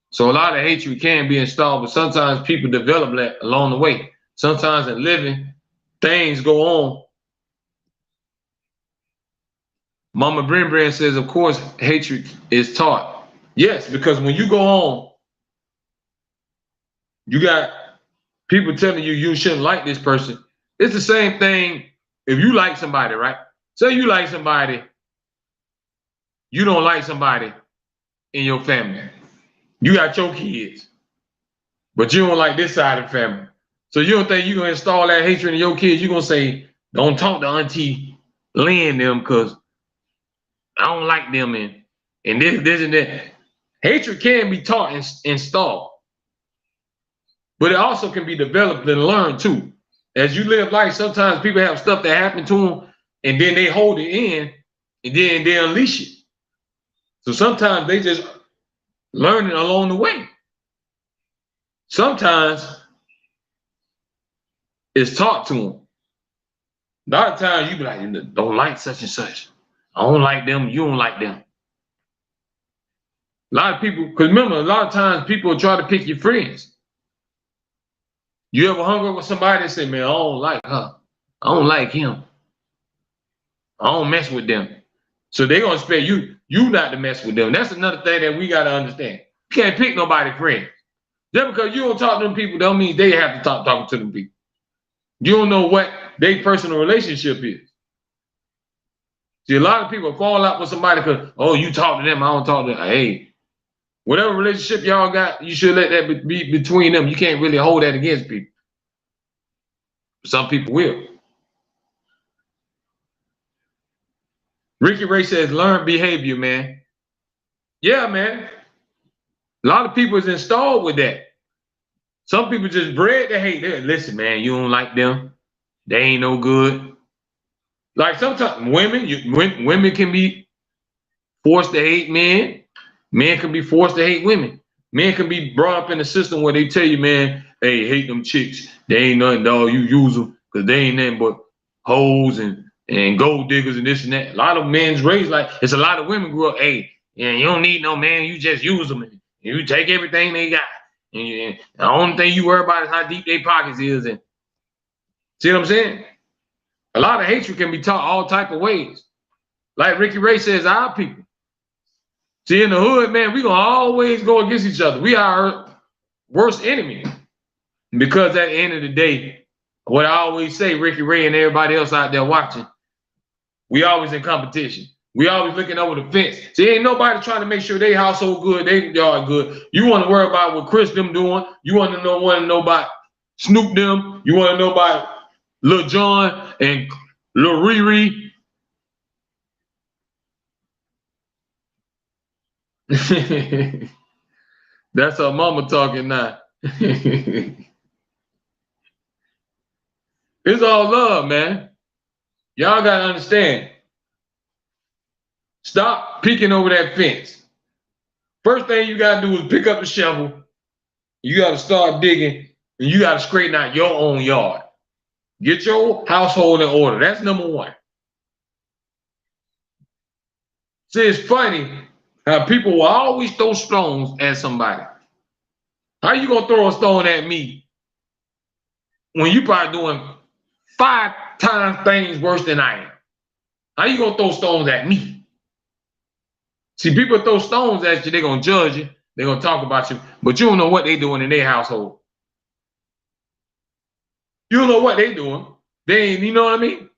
[SPEAKER 1] So a lot of hatred can be installed, but sometimes people develop that along the way. Sometimes in living, things go on. Mama Brin says, of course, hatred is taught. Yes, because when you go on, you got people telling you shouldn't like this person. It's the same thing if you like somebody, right? Say you like somebody, you don't like somebody in your family. You got your kids, but you don't like this side of the family. So you don't think you're going to install that hatred in your kids. You're going to say, don't talk to Auntie Lynn them because I don't like them, and this and that. Hatred can be taught and installed, but it also can be developed and learned too. As you live life, sometimes people have stuff that happen to them, and then they hold it in, and then they unleash it. So sometimes they just learn it along the way. Sometimes it's taught to them. A lot of times you be like, don't like such and such. I don't like them. You don't like them. A lot of people, because remember, a lot of times people try to pick your friends. You ever hung up with somebody and say, man, I don't like her. I don't like him. I don't mess with them. So they're going to expect you not to mess with them. That's another thing that we got to understand. You can't pick nobody friends. Just because you don't talk to them people don't mean they have to talking to them people. You don't know what their personal relationship is. See, a lot of people fall out with somebody because, oh, you talk to them, I don't talk to them. Hey, whatever relationship y'all got, you should let that be between them. You can't really hold that against people. Some people will. Ricky Ray says, learn behavior, man. Yeah, man. A lot of people is installed with that. Some people just bred to hate. Listen, man, you don't like them. They ain't no good. Like sometimes women can be forced to hate men. Men can be forced to hate women. Men can be brought up in a system where they tell you, man, hey, hate them chicks. They ain't nothing, dog. You use them because they ain't nothing but hoes and gold diggers and this and that. A lot of men's raised like, it's a lot of women grew up, hey, yeah, you don't need no man. You just use them. And you take everything they got. And the only thing you worry about is how deep their pockets is. And see what I'm saying? A lot of hatred can be taught all type of ways. Like Ricky Ray says, our people. See, in the hood, man, we gonna always go against each other. We are our worst enemy. Because at the end of the day, what I always say, Ricky Ray and everybody else out there watching, we always in competition. We always looking over the fence. See, ain't nobody trying to make sure they household good, they yard good. You want to worry about what Chris them doing. You want to know about Snoop them. You want to know about Lil John and Lil Riri. That's our mama talking now. It's all love, man. Y'all gotta understand. Stop peeking over that fence. First thing you gotta do is pick up the shovel. You gotta start digging, and you gotta straighten out your own yard. Get your household in order. That's number one. See, it's funny how people will always throw stones at somebody. How you gonna throw a stone at me when you probably doing 5 times things worse than I am? How you gonna throw stones at me? See, people throw stones at you, they're gonna judge you, they're gonna talk about you, but you don't know what they doing in their household. You don't know what they doing. They ain't, you know what I mean?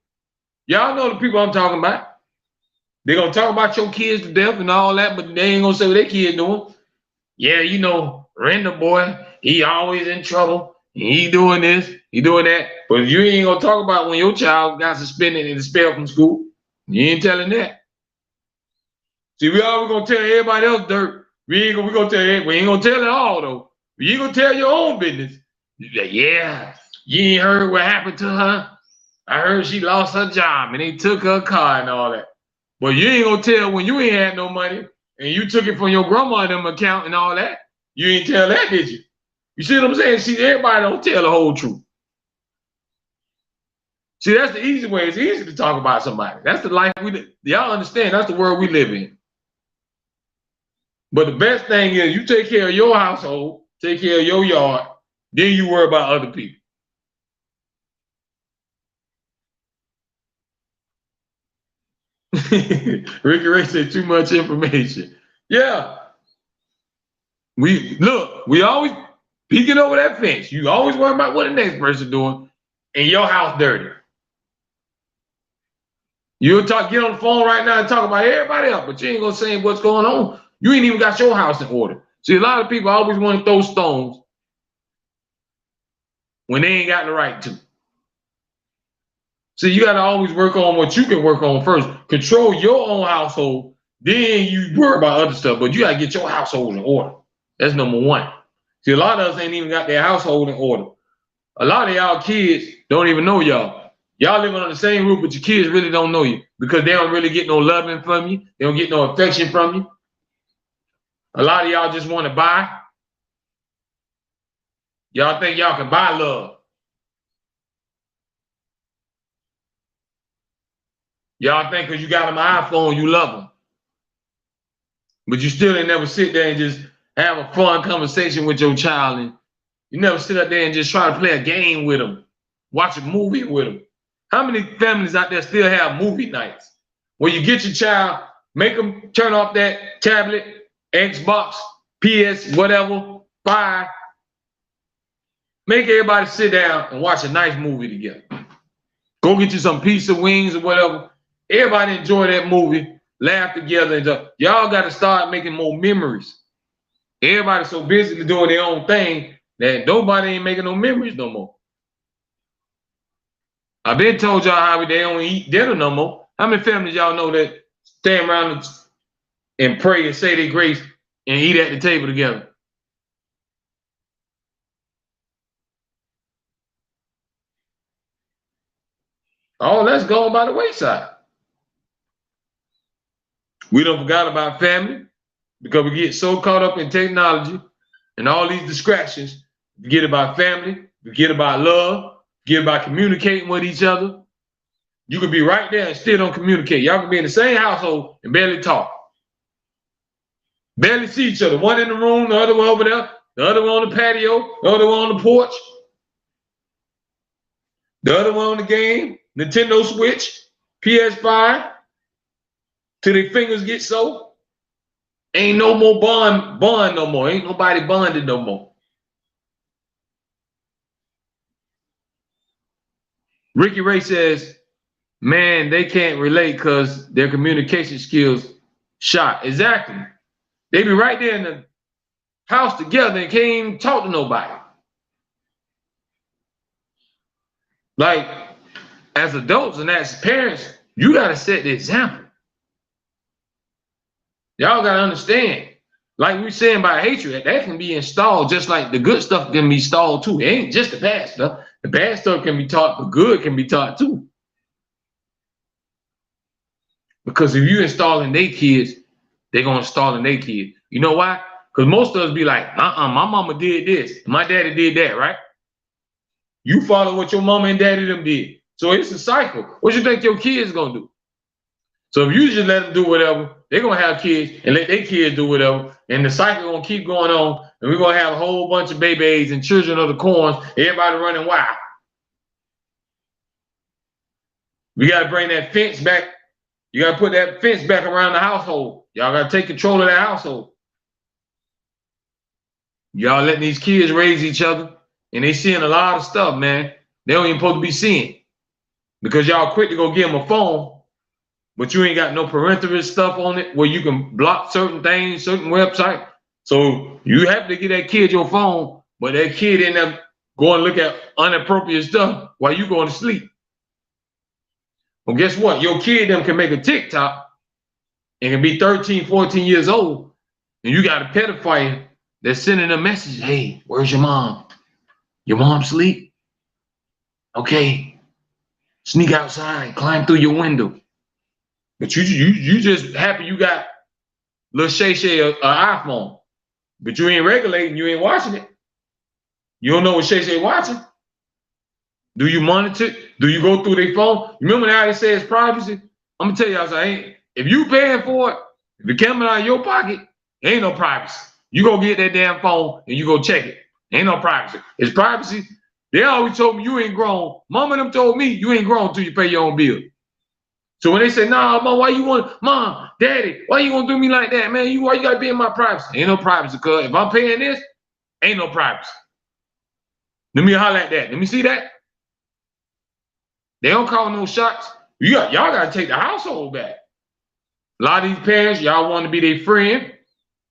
[SPEAKER 1] Y'all know the people I'm talking about. They're gonna talk about your kids to death and all that, but they ain't gonna say what their kids doing. Yeah, you know, Render boy, he always in trouble. He doing this, he doing that. But you ain't gonna talk about when your child got suspended and expelled from school. You ain't telling that. See, we always gonna tell everybody else dirt. We ain't gonna tell it. We ain't gonna tell it all though. You ain't gonna tell your own business. You say, yeah, you ain't heard what happened to her. I heard she lost her job and they took her car and all that. But you ain't gonna tell when you ain't had no money and you took it from your grandma and them account and all that. You ain't tell that, did you? You see what I'm saying? See, everybody don't tell the whole truth. See, that's the easy way. It's easy to talk about somebody. That's the life we live. Y'all understand? That's the world we live in. But the best thing is you take care of your household, take care of your yard, then you worry about other people. Ricky Ray said too much information. Yeah. We always peeking over that fence. You always worry about what the next person doing and your house dirty. You'll get on the phone right now and talk about everybody else, but you ain't gonna say what's going on. You ain't even got your house in order. See, a lot of people always want to throw stones when they ain't got the right to. See, you got to always work on what you can work on first. Control your own household, then you worry about other stuff. But you got to get your household in order. That's number one. See, a lot of us ain't even got their household in order. A lot of y'all kids don't even know y'all. Y'all living on the same roof, but your kids really don't know you because they don't really get no loving from you. They don't get no affection from you. A lot of y'all just want to buy. Y'all think y'all can buy love. Y'all think because you got them an iPhone, you love them. But you still ain't never sit there and just have a fun conversation with your child. And you never sit up there and just try to play a game with them, watch a movie with them. How many families out there still have movie nights where you get your child, make them turn off that tablet, Xbox, PS, whatever, 5. Make everybody sit down and watch a nice movie together. Go get you some pizza, wings, or whatever. Everybody enjoy that movie, laugh together. And y'all got to start making more memories. Everybody's so busy doing their own thing that nobody ain't making no memories no more. I've been told y'all how they don't eat dinner no more. How many families y'all know that stand around and pray and say their grace and eat at the table together? Oh, that's gone by the wayside. We don't forgot about family because we get so caught up in technology and all these distractions. Forget about family, forget about love, forget about communicating with each other. You could be right there and still don't communicate. Y'all can be in the same household and barely talk. Barely see each other. One in the room, the other one over there, the other one on the patio, the other one on the porch, the other one on the game, Nintendo Switch, PS5, till their fingers get sore. Ain't no more bond no more. Ain't nobody bonded no more. Ricky Ray says, man, they can't relate because their communication skills shot. Exactly. They be right there in the house together and can't even talk to nobody. Like, as adults and as parents, you got to set the example. Y'all got to understand. Like we saying about hatred, that can be installed just like the good stuff can be installed too. It ain't just the bad stuff. The bad stuff can be taught, but good can be taught too. Because if you installing their kids, they're going to install in their kids. You know why? Because most of us be like, my mama did this. My daddy did that, right? You follow what your mama and daddy them did. So it's a cycle. What you think your kids going to do? So if you just let them do whatever, they're going to have kids and let their kids do whatever. And the cycle going to keep going on. And we're going to have a whole bunch of babies and children of the corns. Everybody running wild. We got to bring that fence back. You got to put that fence back around the household. Y'all got to take control of that household. Y'all letting these kids raise each other. And they seeing a lot of stuff, man. They don't even supposed to be seeing. Because y'all quick to go give them a phone. But you ain't got no parental stuff on it where you can block certain things, certain websites. So you have to get that kid your phone, but that kid end up going to look at inappropriate stuff while you going to sleep. Well, guess what? Your kid them can make a TikTok and can be 13, 14 years old, and you got a pedophile that's sending a message, hey, where's your mom? Your mom sleep? Okay. Sneak outside, climb through your window. But you just happy you got little Shay an iPhone, but you ain't regulating, you ain't watching it. You don't know what Shay watching. Do you monitor it? Do you go through their phone? Remember how they say it's privacy? I'm gonna tell y'all something. If you paying for it, if it coming out of your pocket, ain't no privacy. You go get that damn phone and you go check it. Ain't no privacy. It's privacy. They always told me you ain't grown. Mama them told me you ain't grown until you pay your own bill. So when they say, nah, mom, why you want, mom, daddy, why you gonna do me like that, man? Why you gotta be in my privacy? Ain't no privacy, cuz if I'm paying this, ain't no privacy. Let me holler at that. Let me see that. They don't call no shots. Y'all gotta take the household back. A lot of these parents, y'all want to be their friend.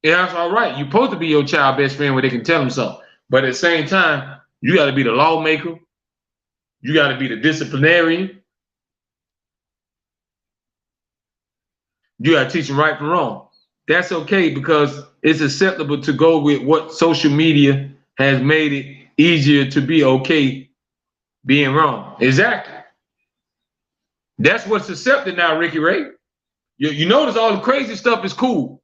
[SPEAKER 1] Yeah, that's all right. You're supposed to be your child's best friend where they can tell them something. But at the same time, you gotta be the lawmaker. You gotta be the disciplinarian. You gotta teach them right from wrong. That's okay because it's acceptable to go with what social media has made it easier to be okay being wrong. Exactly. That's what's accepted now, Ricky Ray. You notice all the crazy stuff is cool.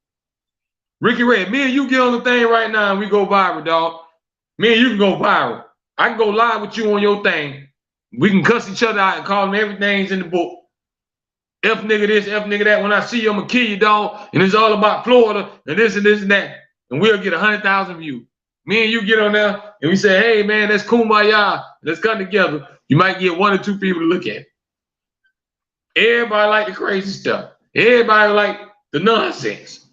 [SPEAKER 1] Ricky Ray, me and you get on the thing right now and we go viral, dog. Me and you can go viral. I can go live with you on your thing. We can cuss each other out and call them everything's in the book. F nigga this, F nigga that. When I see you, I'm gonna kill you, dog. And it's all about Florida and this and this and that. And we'll get 100,000 views. Me and you get on there and we say, hey man, let's kumbaya. Let's come together. You might get 1 or 2 people to look at it. Everybody like the crazy stuff. Everybody like the nonsense.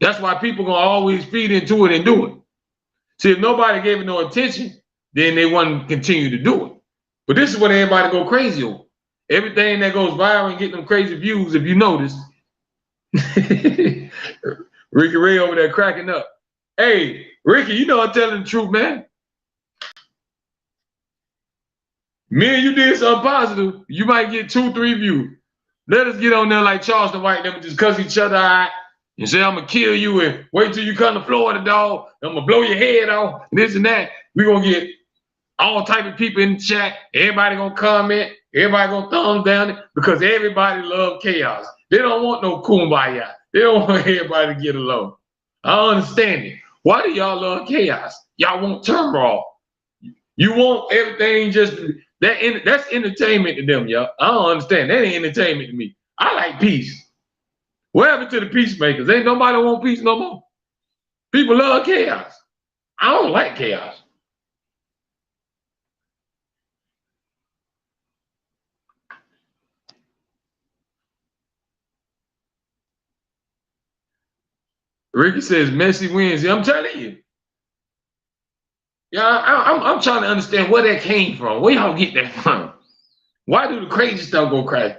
[SPEAKER 1] That's why people gonna always feed into it and do it. See, if nobody gave it no attention, then they wouldn't continue to do it. But this is what everybody go crazy over. Everything that goes viral and get them crazy views, if you notice. Ricky Ray over there cracking up. Hey, Ricky, you know I'm telling the truth, man. Me and you did something positive, you might get 2, 3 views. Let us get on there like Charleston White, them just cuss each other out and say, I'm gonna kill you and wait till you come to Florida, dog. I'm gonna blow your head off, and this and that. We're gonna get all type of people in the chat. Everybody gonna comment. Everybody gonna thumbs down it because everybody love chaos. They don't want no kumbaya. They don't want everybody to get along. I understand it. Why do y'all love chaos? Y'all want turmoil. You want everything just that's entertainment to them, y'all. I don't understand. That ain't entertainment to me. I like peace. What happened to the peacemakers? Ain't nobody want peace no more. People love chaos. I don't like chaos. Ricky says messy Wednesday. I'm telling you. Yeah, I'm trying to understand where that came from. Where y'all get that from? Why do the crazy stuff go crazy?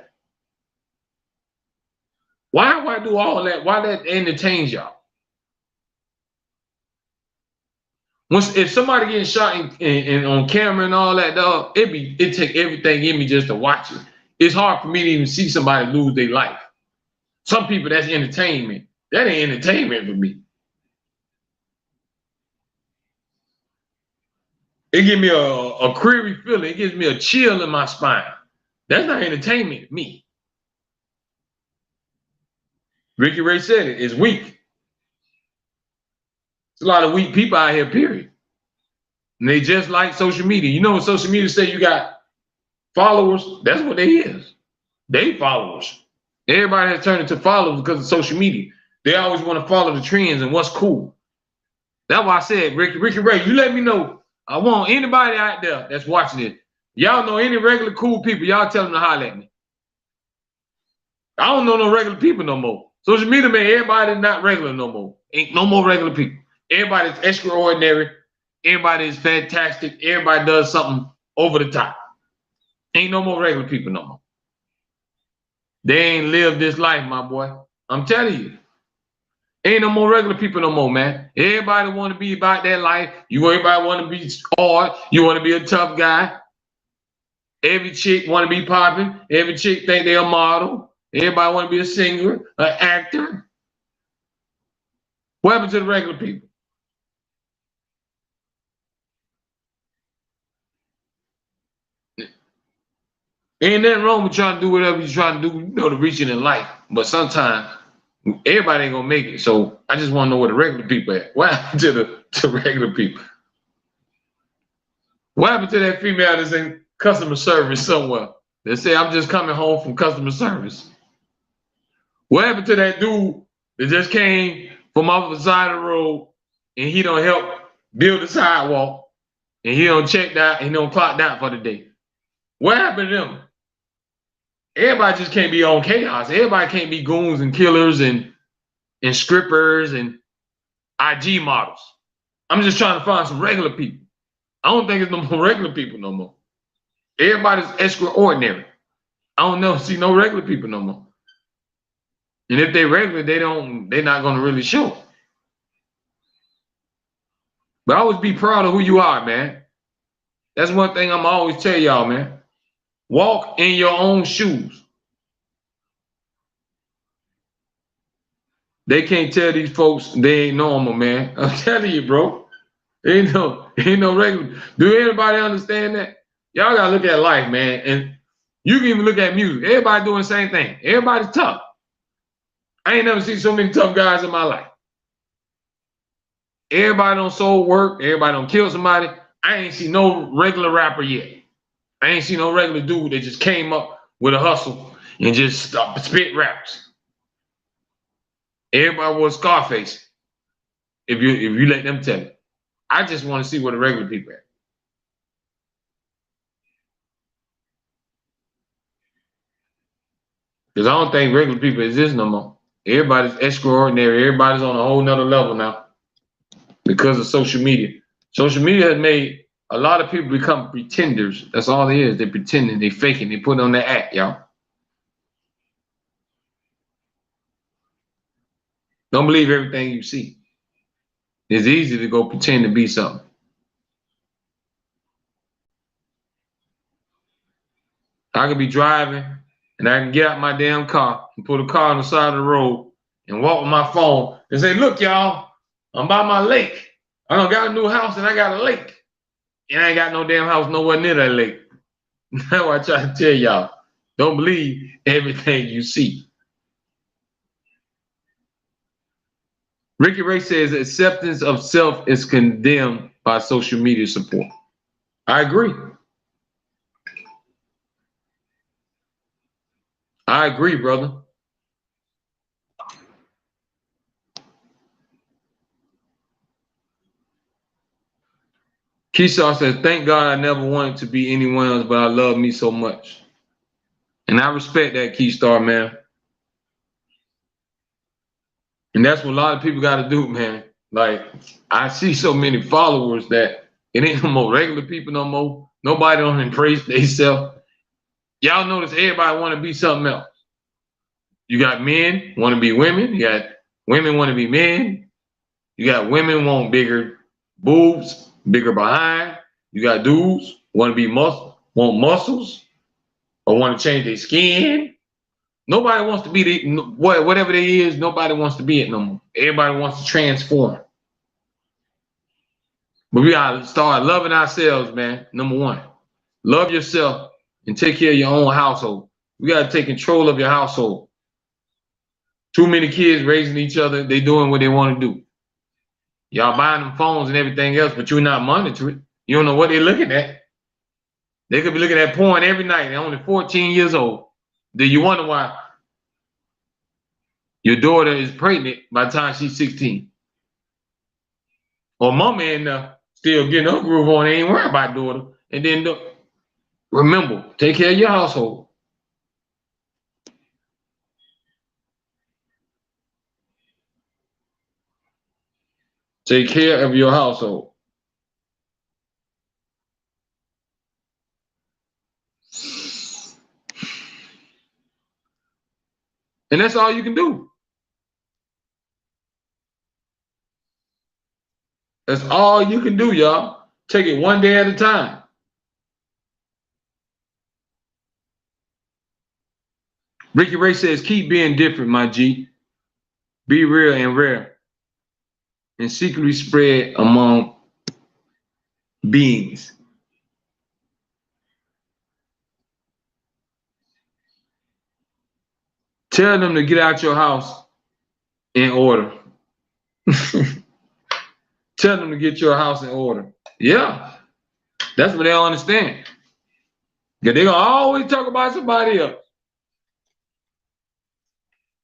[SPEAKER 1] Why do all that? Why that entertains y'all? If somebody getting shot in on camera and all that, dog, it take everything in me just to watch it. It's hard for me to even see somebody lose their life. Some people, that's entertainment. That ain't entertainment for me. It gives me a query feeling. It gives me a chill in my spine. That's not entertainment to me. Ricky Ray said it. It's weak. There's a lot of weak people out here, period. And they just like social media. You know when social media say you got followers, that's what they is. They followers. Everybody has turned into followers because of social media. They always want to follow the trends and what's cool. That's why I said, Ricky Ray, you let me know. I want anybody out there that's watching it. Y'all know any regular cool people, y'all tell them to holler at me. I don't know no regular people no more. Social media, man, everybody not regular no more. Ain't no more regular people. Everybody's extraordinary. Everybody is fantastic. Everybody does something over the top. Ain't no more regular people no more. They ain't lived this life, my boy. I'm telling you. Ain't no more regular people no more, man. Everybody want to be about that life. Everybody want to be hard. You want to be a tough guy. Every chick want to be popping. Every chick think they're a model. Everybody want to be a singer, an actor. What happened to the regular people? Ain't nothing wrong with trying to do whatever you're trying to do, to reach it in life. But sometimes everybody ain't gonna make it. So I just want to know where the regular people at. What happened to regular people? What happened to that female that's in customer service somewhere? They say, I'm just coming home from customer service. What happened to that dude that just came from off the side of the road and he don't help build the sidewalk and he don't check that, he don't clock that for the day? What happened to them? Everybody just can't be on chaos. Everybody can't be goons and killers and strippers and IG models. I'm just trying to find some regular people. I don't think it's no more regular people no more. Everybody's extraordinary. I don't know, see no regular people no more. And if they're regular, they're not gonna really show. But always be proud of who you are, man. That's one thing I'm always tell y'all, man. Walk in your own shoes. They can't tell these folks they ain't normal, man. I'm telling you, bro. Ain't no regular. Do anybody understand that? Y'all gotta look at life, man. And you can even look at music. Everybody doing the same thing. Everybody's tough. I ain't never seen so many tough guys in my life. Everybody don't soul work. Everybody don't kill somebody. I ain't seen no regular rapper yet. I ain't seen no regular dude that just came up with a hustle and just spit raps. Everybody was Scarface. If you let them tell it. I just want to see where the regular people at. Because I don't think regular people exist no more. Everybody's extraordinary. Everybody's on a whole nother level now because of social media. Social media has made a lot of people become pretenders. That's all it is. They're pretending. They're faking. They put on their act, y'all. Don't believe everything you see. It's easy to go pretend to be something. I could be driving and I can get out my damn car and put a car on the side of the road and walk with my phone and say, look, y'all, I'm by my lake. I don't got a new house and I got a lake. And I ain't got no damn house nowhere near that lake. That's what I try to tell y'all. Don't believe everything you see. Ricky Ray says acceptance of self is condemned by social media support. I agree. I agree, brother. Keyshaw says, thank God I never wanted to be anyone else, but I love me so much. And I respect that, Keystar, man. And that's what a lot of people got to do, man. Like, I see so many followers that it ain't no more regular people no more. Nobody don't embrace themselves. Y'all notice everybody want to be something else. You got men want to be women. You got women want to be men. You got women want bigger boobs, bigger behind. You got dudes want to be want muscles, or want to change their skin. Nobody wants to be whatever they is. Nobody wants to be it no more. Everybody wants to transform. But we gotta start loving ourselves, man. Number one, love yourself and take care of your own household. We gotta take control of your household. Too many kids raising each other. They doing what they want to do. Y'all buying them phones and everything else, but you're not monitoring it. You don't know what they're looking at. They could be looking at porn every night. They're only 14 years old. Do you wonder why your daughter is pregnant by the time she's 16? Or mama in there still getting her groove on, ain't worried about daughter. And then remember, take care of your household. Take care of your household. And that's all you can do. That's all you can do, y'all. Take it one day at a time. Ricky Ray says, keep being different, my G. Be real and rare. And secretly spread among beings. Tell them to get out your house in order. Tell them to get your house in order. Yeah, that's what they don't understand. Because they're going to always talk about somebody else.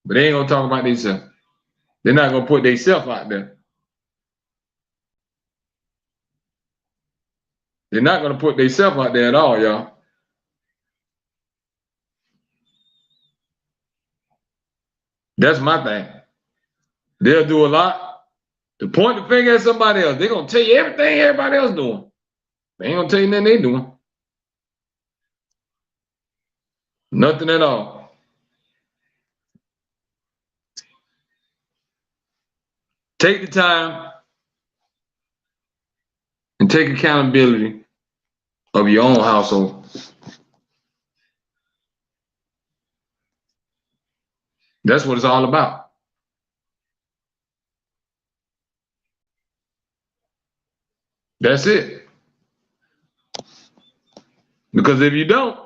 [SPEAKER 1] But they ain't going to talk about themselves. They're not going to put themselves out there. They're not going to put themselves out there at all, y'all. That's my thing. They'll do a lot to point the finger at somebody else. They're going to tell you everything everybody else doing. They ain't going to tell you nothing they doing. Nothing at all. Take the time and take accountability of your own household. That's what it's all about. That's it. Because if you don't,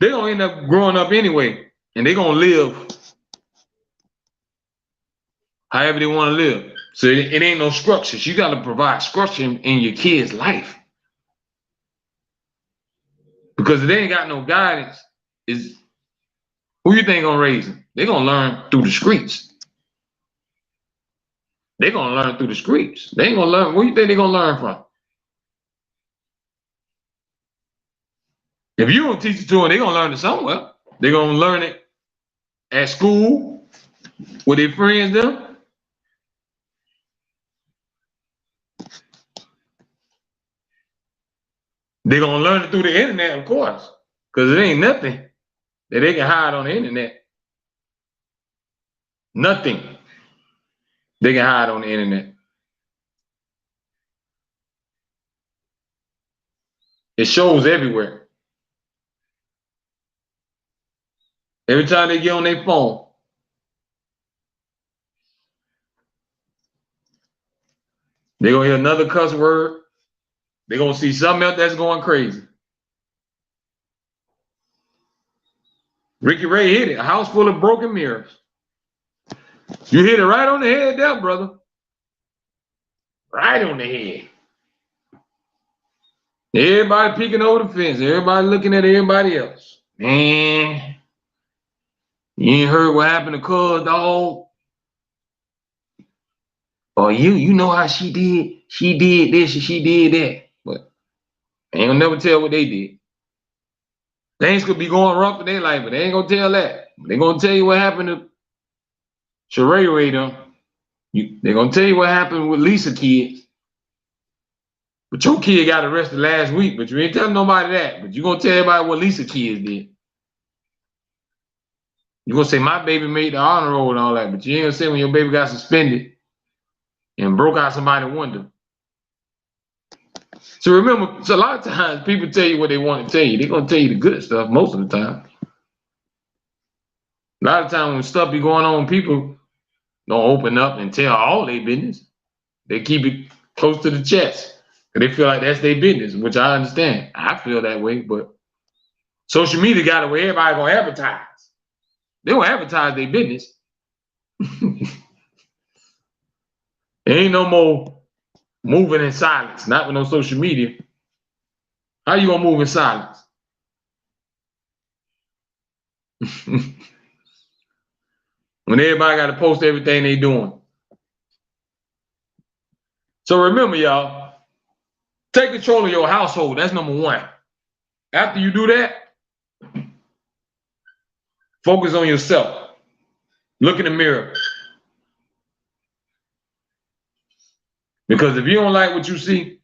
[SPEAKER 1] they're going to end up growing up anyway. And they're going to live however they want to live. So it ain't no structures. You got to provide structure in your kid's life. Because if they ain't got no guidance, who you think gonna raise them? They're gonna learn through the streets. They're gonna learn through the streets. They ain't gonna learn. Where you think they're gonna learn from? If you don't teach it to them, they're gonna learn it somewhere. They're gonna learn it at school with their friends them. They're gonna learn it through the internet, of course, because it ain't nothing that they can hide on the internet. Nothing they can hide on the internet. It shows everywhere. Every time they get on their phone, they're gonna hear another cuss word. They're gonna see something else that's going crazy. Ricky Ray hit it. A house full of broken mirrors. You hit it right on the head there, brother. Right on the head. Everybody peeking over the fence. Everybody looking at everybody else. Man, you ain't heard what happened to Cuz, dog? Or you know how she did this and she did that. But they ain't gonna never tell what they did. Things could be going rough in their life, but they ain't gonna tell that. They gonna tell you what happened to Sheree them. They gonna tell you what happened with Lisa kids. But your kid got arrested last week, but you ain't telling nobody that. But you gonna tell everybody what Lisa kids did. You're gonna say my baby made the honor roll and all that, but you ain't gonna say when your baby got suspended and broke out somebody's window. So remember, so a lot of times people tell you what they want to tell you. They're gonna tell you the good stuff most of the time. A lot of times when stuff be going on, people don't open up and tell all their business. They keep it close to the chest. And they feel like that's their business, which I understand. I feel that way, but social media got it where everybody gonna advertise. They gonna advertise their business. There ain't no more moving in silence, not with no social media. How you gonna move in silence? When everybody got to post everything they doing. So remember, y'all, take control of your household. That's number one. After you do that, focus on yourself. Look in the mirror. Because if you don't like what you see,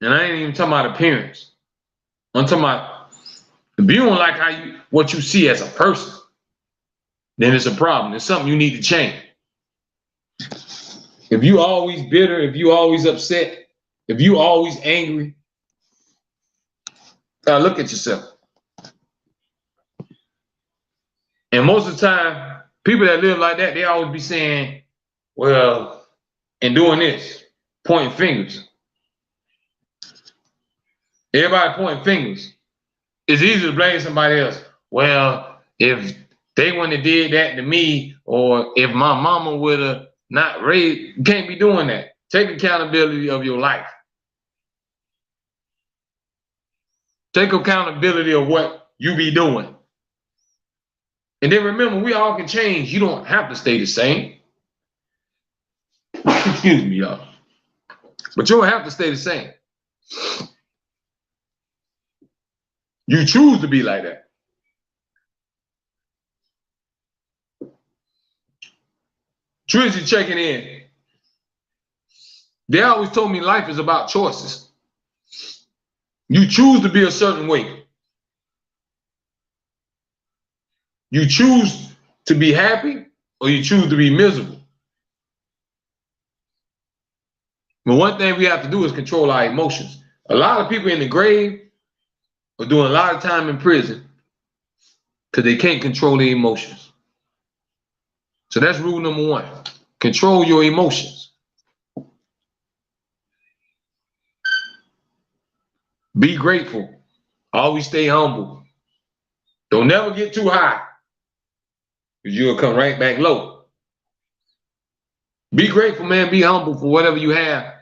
[SPEAKER 1] and I ain't even talking about appearance, I'm talking about if you don't like what you see as a person, then it's a problem. It's something you need to change. If you always bitter, if you always upset, if you always angry, look at yourself. And most of the time, people that live like that, they always be saying, well, and doing this, pointing fingers. Everybody pointing fingers. It's easy to blame somebody else. Well, if they wouldn't have did that to me, or if my mama would have not raised, you can't be doing that. Take accountability of your life. Take accountability of what you be doing. And then remember, we all can change. You don't have to stay the same. Excuse me, y'all. But you don't have to stay the same. You choose to be like that. Trizzy checking in. They always told me life is about choices. You choose to be a certain way. You choose to be happy or you choose to be miserable. But one thing we have to do is control our emotions. A lot of people in the grave are doing a lot of time in prison because they can't control their emotions. So that's rule number one. Control your emotions. Be grateful. Always stay humble. Don't never get too high because you'll come right back low. Be grateful, man. Be humble for whatever you have.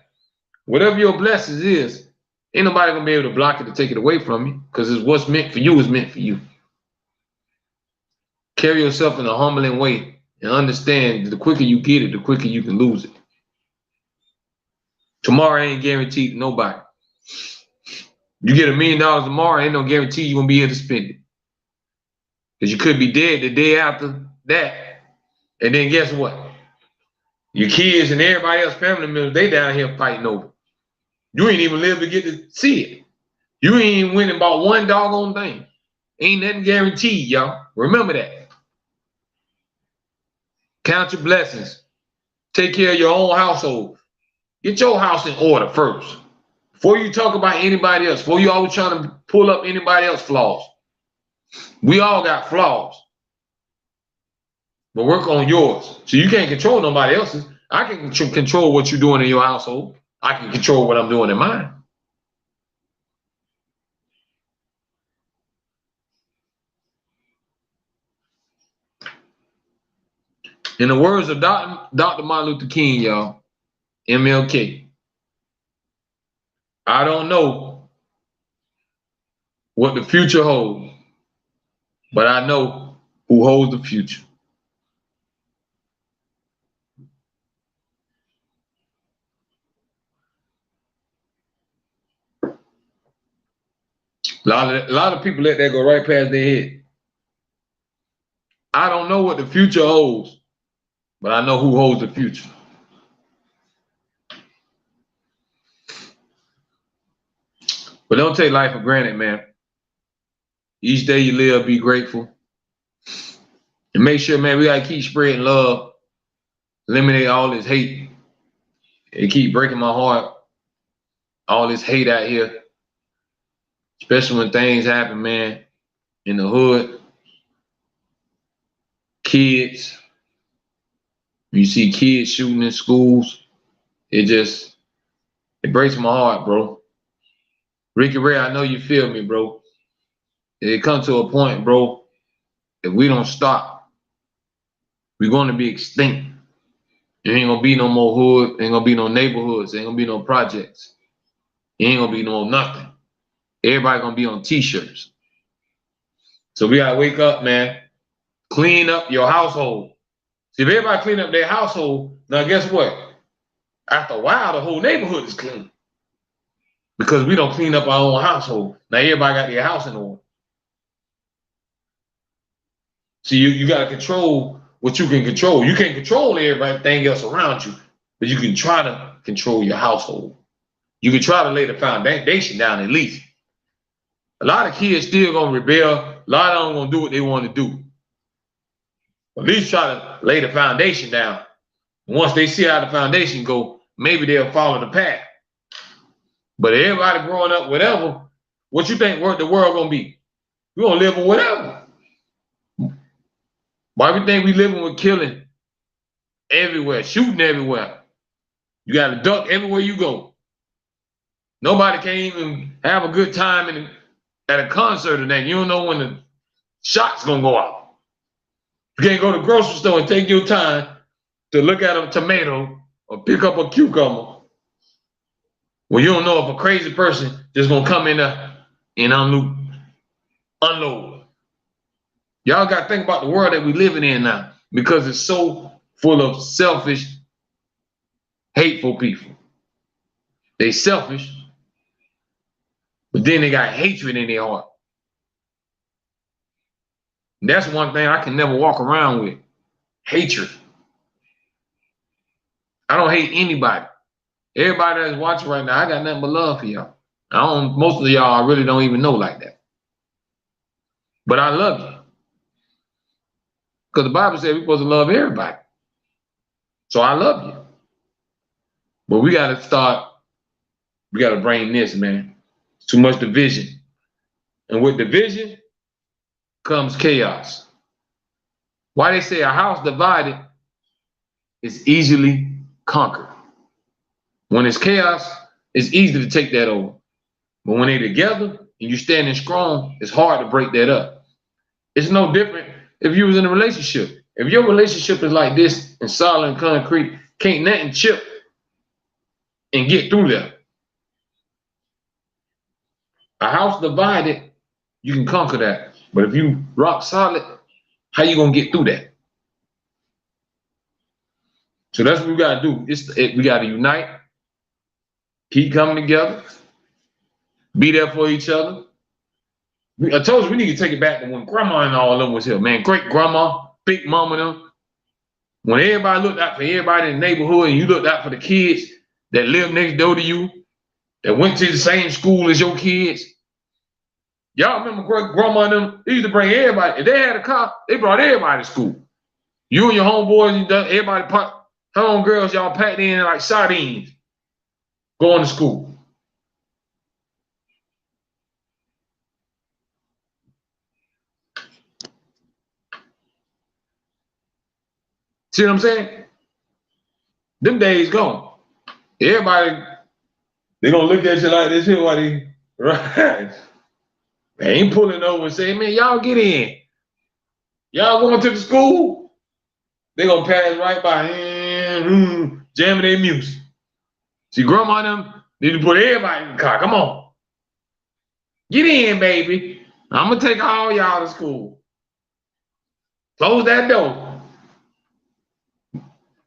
[SPEAKER 1] Whatever your blessings is, ain't nobody gonna be able to block it to take it away from you because it's what's meant for you is meant for you. Carry yourself in a humbling way and understand that the quicker you get it, the quicker you can lose it. Tomorrow ain't guaranteed to nobody. You get $1 million tomorrow, ain't no guarantee you're gonna be able to spend it. Because you could be dead the day after that. And then guess what? Your kids and everybody else, family members, they down here fighting over. You ain't even lived to get to see it. You ain't even winning about one doggone thing. Ain't nothing guaranteed, y'all. Remember that. Count your blessings. Take care of your own household. Get your house in order first. Before you talk about anybody else, before you always trying to pull up anybody else's flaws. We all got flaws. But work on yours. So you can't control nobody else's. I can control what you're doing in your household. I can control what I'm doing in mine. In the words of Dr. Martin Luther King, y'all, MLK, I don't know what the future holds, but I know who holds the future. A lot of people let that go right past their head. I don't know what the future holds, but I know who holds the future. But don't take life for granted, man. Each day you live, be grateful. And make sure, man, we gotta keep spreading love, eliminate all this hate. It keep breaking my heart. All this hate out here, especially when things happen, man, in the hood. Kids, you see kids shooting in schools. It breaks my heart, bro. Ricky Ray, I know you feel me, bro. It comes to a point, bro, if we don't stop, we're gonna be extinct. There ain't gonna be no more hood, ain't gonna be no neighborhoods, ain't gonna be no projects. Ain't gonna be no nothing. Everybody gonna be on t-shirts. So we gotta wake up, man. Clean up your household. See, if everybody clean up their household, now guess what? After a while, the whole neighborhood is clean. Because we don't clean up our own household. Now everybody got their house in order. See, you gotta control what you can control. You can't control everything else around you, but you can try to control your household. You can try to lay the foundation down at least. A lot of kids still gonna rebel. A lot of them gonna do what they want to do. At least try to lay the foundation down. Once they see how the foundation go, maybe they'll follow the path. But everybody growing up, whatever, what you think the world gonna be? We're gonna live with whatever. Why we think we living with killing everywhere, shooting everywhere? You got to duck everywhere you go. Nobody can even have a good time at a concert or that. You don't know when the shot's gonna go off. You can't go to the grocery store and take your time to look at a tomato or pick up a cucumber. Well, you don't know if a crazy person just gonna come in there and unload. Y'all got to think about the world that we living in now, because it's so full of selfish, hateful people. They selfish, but then they got hatred in their heart. And that's one thing I can never walk around with. Hatred. I don't hate anybody. Everybody that's watching right now, I got nothing but love for y'all. Most of y'all I really don't even know like that. But I love you. Because the Bible said we're supposed to love everybody. So I love you. But we got to bring this, man. Too much division. And with division comes chaos. Why they say a house divided is easily conquered. When it's chaos, it's easy to take that over. But when they're together and you're standing strong, it's hard to break that up. It's no different if you was in a relationship. If your relationship is like this and solid and concrete, can't nothing chip and get through there. A house divided, you can conquer that. But if you rock solid, how you gonna get through that? So that's what we gotta do. We gotta unite, keep coming together, be there for each other. I told you we need to take it back to when grandma and all of them was here, man. Great grandma, big mama them. When everybody looked out for everybody in the neighborhood and you looked out for the kids that lived next door to you, that went to the same school as your kids. Y'all remember great grandma and them? They used to bring everybody. If they had a car, they brought everybody to school. You and your homeboys, everybody, homegirls, y'all packed in like sardines going to school. See what I'm saying? Them days gone. Everybody, they gonna look at you like this here while they, right? They ain't pulling over and saying, man, y'all get in. Y'all going to the school? They gonna pass right by, jamming their music. See, grandma and them need to put everybody in the car. Come on. Get in, baby. I'm gonna take all y'all to school. Close that door.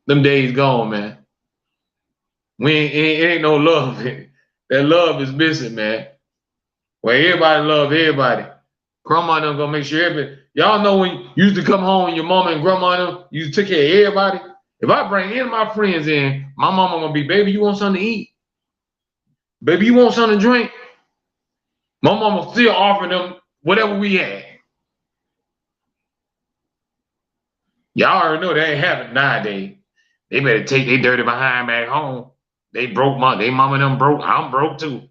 [SPEAKER 1] Them days gone, man. It ain't no love. That love is missing, man. Well, everybody love everybody. Grandma and them gonna make sure everybody. Y'all know when you used to come home and your mama and grandma and them, you took care of everybody. If I bring any of my friends in, my mama gonna be, baby, you want something to eat? Baby, you want something to drink? My mama still offering them whatever we had. Y'all already know they ain't having nowadays. They better take their dirty behind back home. They mama them broke. I'm broke too.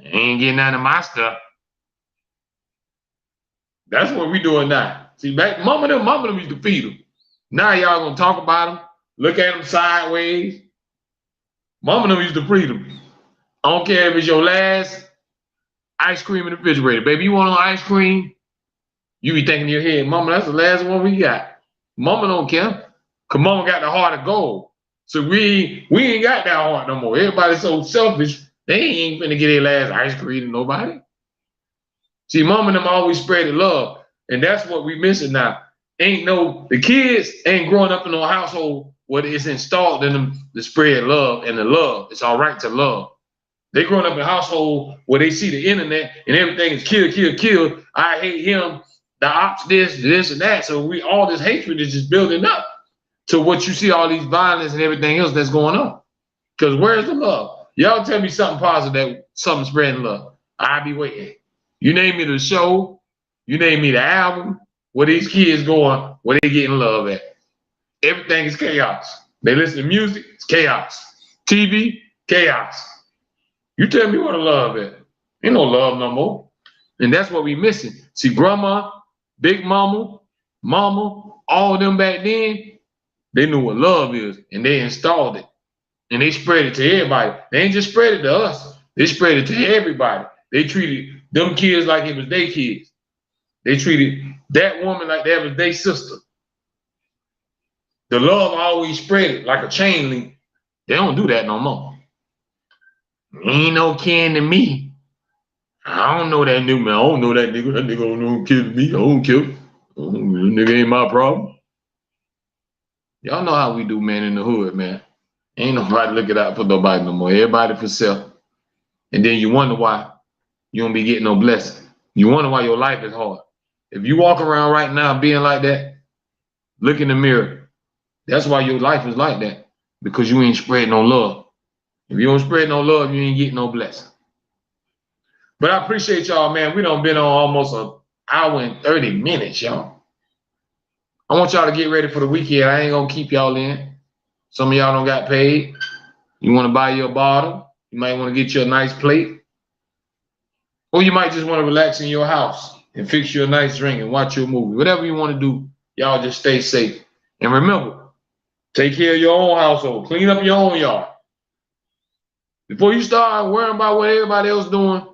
[SPEAKER 1] Ain't getting none of my stuff. That's what we doing now. See, back mama them used to feed them. Now y'all gonna talk about them, look at them sideways. Mama them used to feed them. I don't care if it's your last ice cream in the refrigerator. Baby, you want on ice cream? You be thinking in your head, mama, that's the last one we got. Mama don't care. Cause mama got the heart of gold. So we ain't got that heart no more. Everybody's so selfish, they ain't finna get their last ice cream to nobody. See, mama and them always spread the love. And that's what we missing now. The kids ain't growing up in no household where it's installed in them to spread love and the love. It's all right to love. They growing up in a household where they see the internet and everything is kill, kill, kill. I hate him, the ops, this, and that. So all this hatred is just building up to what you see, all these violence and everything else that's going on. Because where's the love? Y'all tell me something positive, something spreading love. I'll be waiting. You name me the show, you name me the album, where these kids going, where they getting love at. Everything is chaos. They listen to music, it's chaos. TV, chaos. You tell me what the love is. Ain't no love no more. And that's what we missing. See, grandma, big mama, mama, all of them back then, they knew what love is, and they installed it. And they spread it to everybody. They ain't just spread it to us. They spread it to everybody. They treated them kids like it was their kids. They treated that woman like that was their sister. The love always spread it like a chain link. They don't do that no more. Ain't no kin to me. I don't know that nigga, man. I don't know that nigga. That nigga don't know kin to me. I don't kill him. That nigga ain't my problem. Y'all know how we do, man, in the hood, man. Ain't nobody looking out for nobody no more. Everybody for self. And then you wonder why you don't be getting no blessing. You wonder why your life is hard. If you walk around right now being like that, look in the mirror. That's why your life is like that. Because you ain't spreading no love. If you don't spread no love, you ain't getting no blessing. But I appreciate y'all, man. We done been on almost an hour and 30 minutes, y'all. I want y'all to get ready for the weekend. I ain't gonna keep y'all in. Some of y'all don't got paid. You want to buy you a bottle. You might want to get you a nice plate. Or you might just want to relax in your house and fix you a nice drink and watch your movie. Whatever you want to do, y'all just stay safe. And remember, take care of your own household. Clean up your own yard. Before you start worrying about what everybody else doing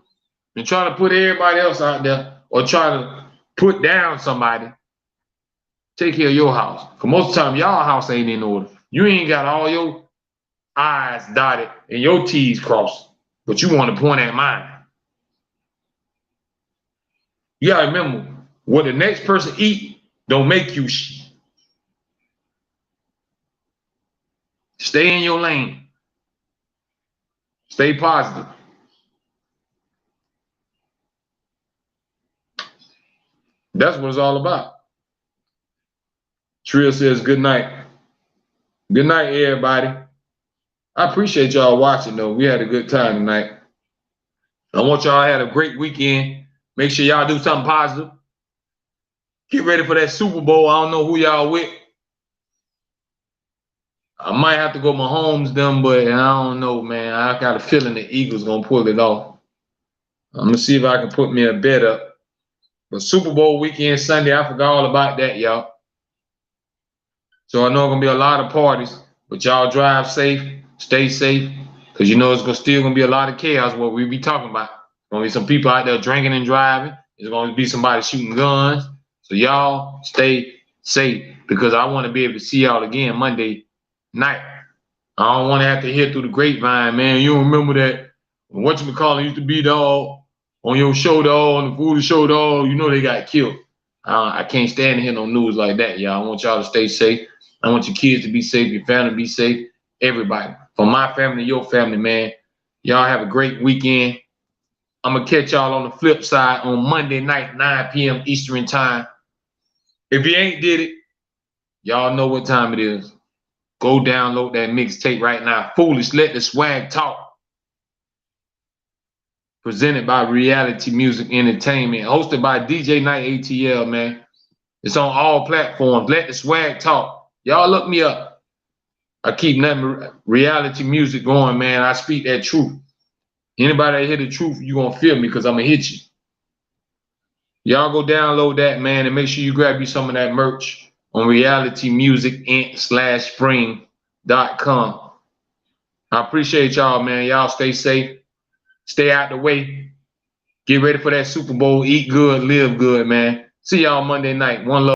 [SPEAKER 1] and trying to put everybody else out there or trying to put down somebody, take care of your house. Because most of the time, y'all house ain't in order. You ain't got all your I's dotted and your T's crossed, but you want to point at mine. You gotta remember, what the next person eat don't make you shit. Stay in your lane. Stay positive. That's what it's all about. Trill says good night. Good night, everybody. I appreciate y'all watching, though. We had a good time tonight. I want y'all to have a great weekend. Make sure y'all do something positive. Get ready for that Super Bowl. I don't know who y'all with. I might have to go Mahomes them, but I don't know, man. I got a feeling the Eagles gonna pull it off. I'm gonna see if I can put me a bet up. But Super Bowl weekend Sunday, I forgot all about that, y'all. So I know it's gonna be a lot of parties, but y'all drive safe, stay safe, because you know it's still gonna be a lot of chaos. What we be talking about. Gonna be some people out there drinking and driving. There's gonna be somebody shooting guns. So y'all stay safe, because I want to be able to see y'all again Monday night. I don't want to have to hear through the grapevine, man. You don't remember that whatchamacallit used to be, dog, on your show, dog, on the food show, dog. You know they got killed. I can't stand to hear no news like that, y'all. I want y'all to stay safe. I want your kids to be safe, your family to be safe, everybody. From my family to your family, man. Y'all have a great weekend. I'm going to catch y'all on the flip side on Monday night, 9 p.m. Eastern time. If you ain't did it, y'all know what time it is. Go download that mixtape right now. Foolish, Let the Swag Talk. Presented by Reality Music Entertainment. Hosted by DJ Night ATL, man. It's on all platforms. Let the swag talk. Y'all look me up. I keep nothing reality music going, man. I speak that truth. Anybody that hear the truth, you gonna feel me because I'm gonna hit you. Y'all go download that, man, and make sure you grab you some of that merch on realitymusicinc.spring.com. I appreciate y'all, man. Y'all stay safe. Stay out the way. Get ready for that Super Bowl. Eat good, live good, man. See y'all Monday night. One love.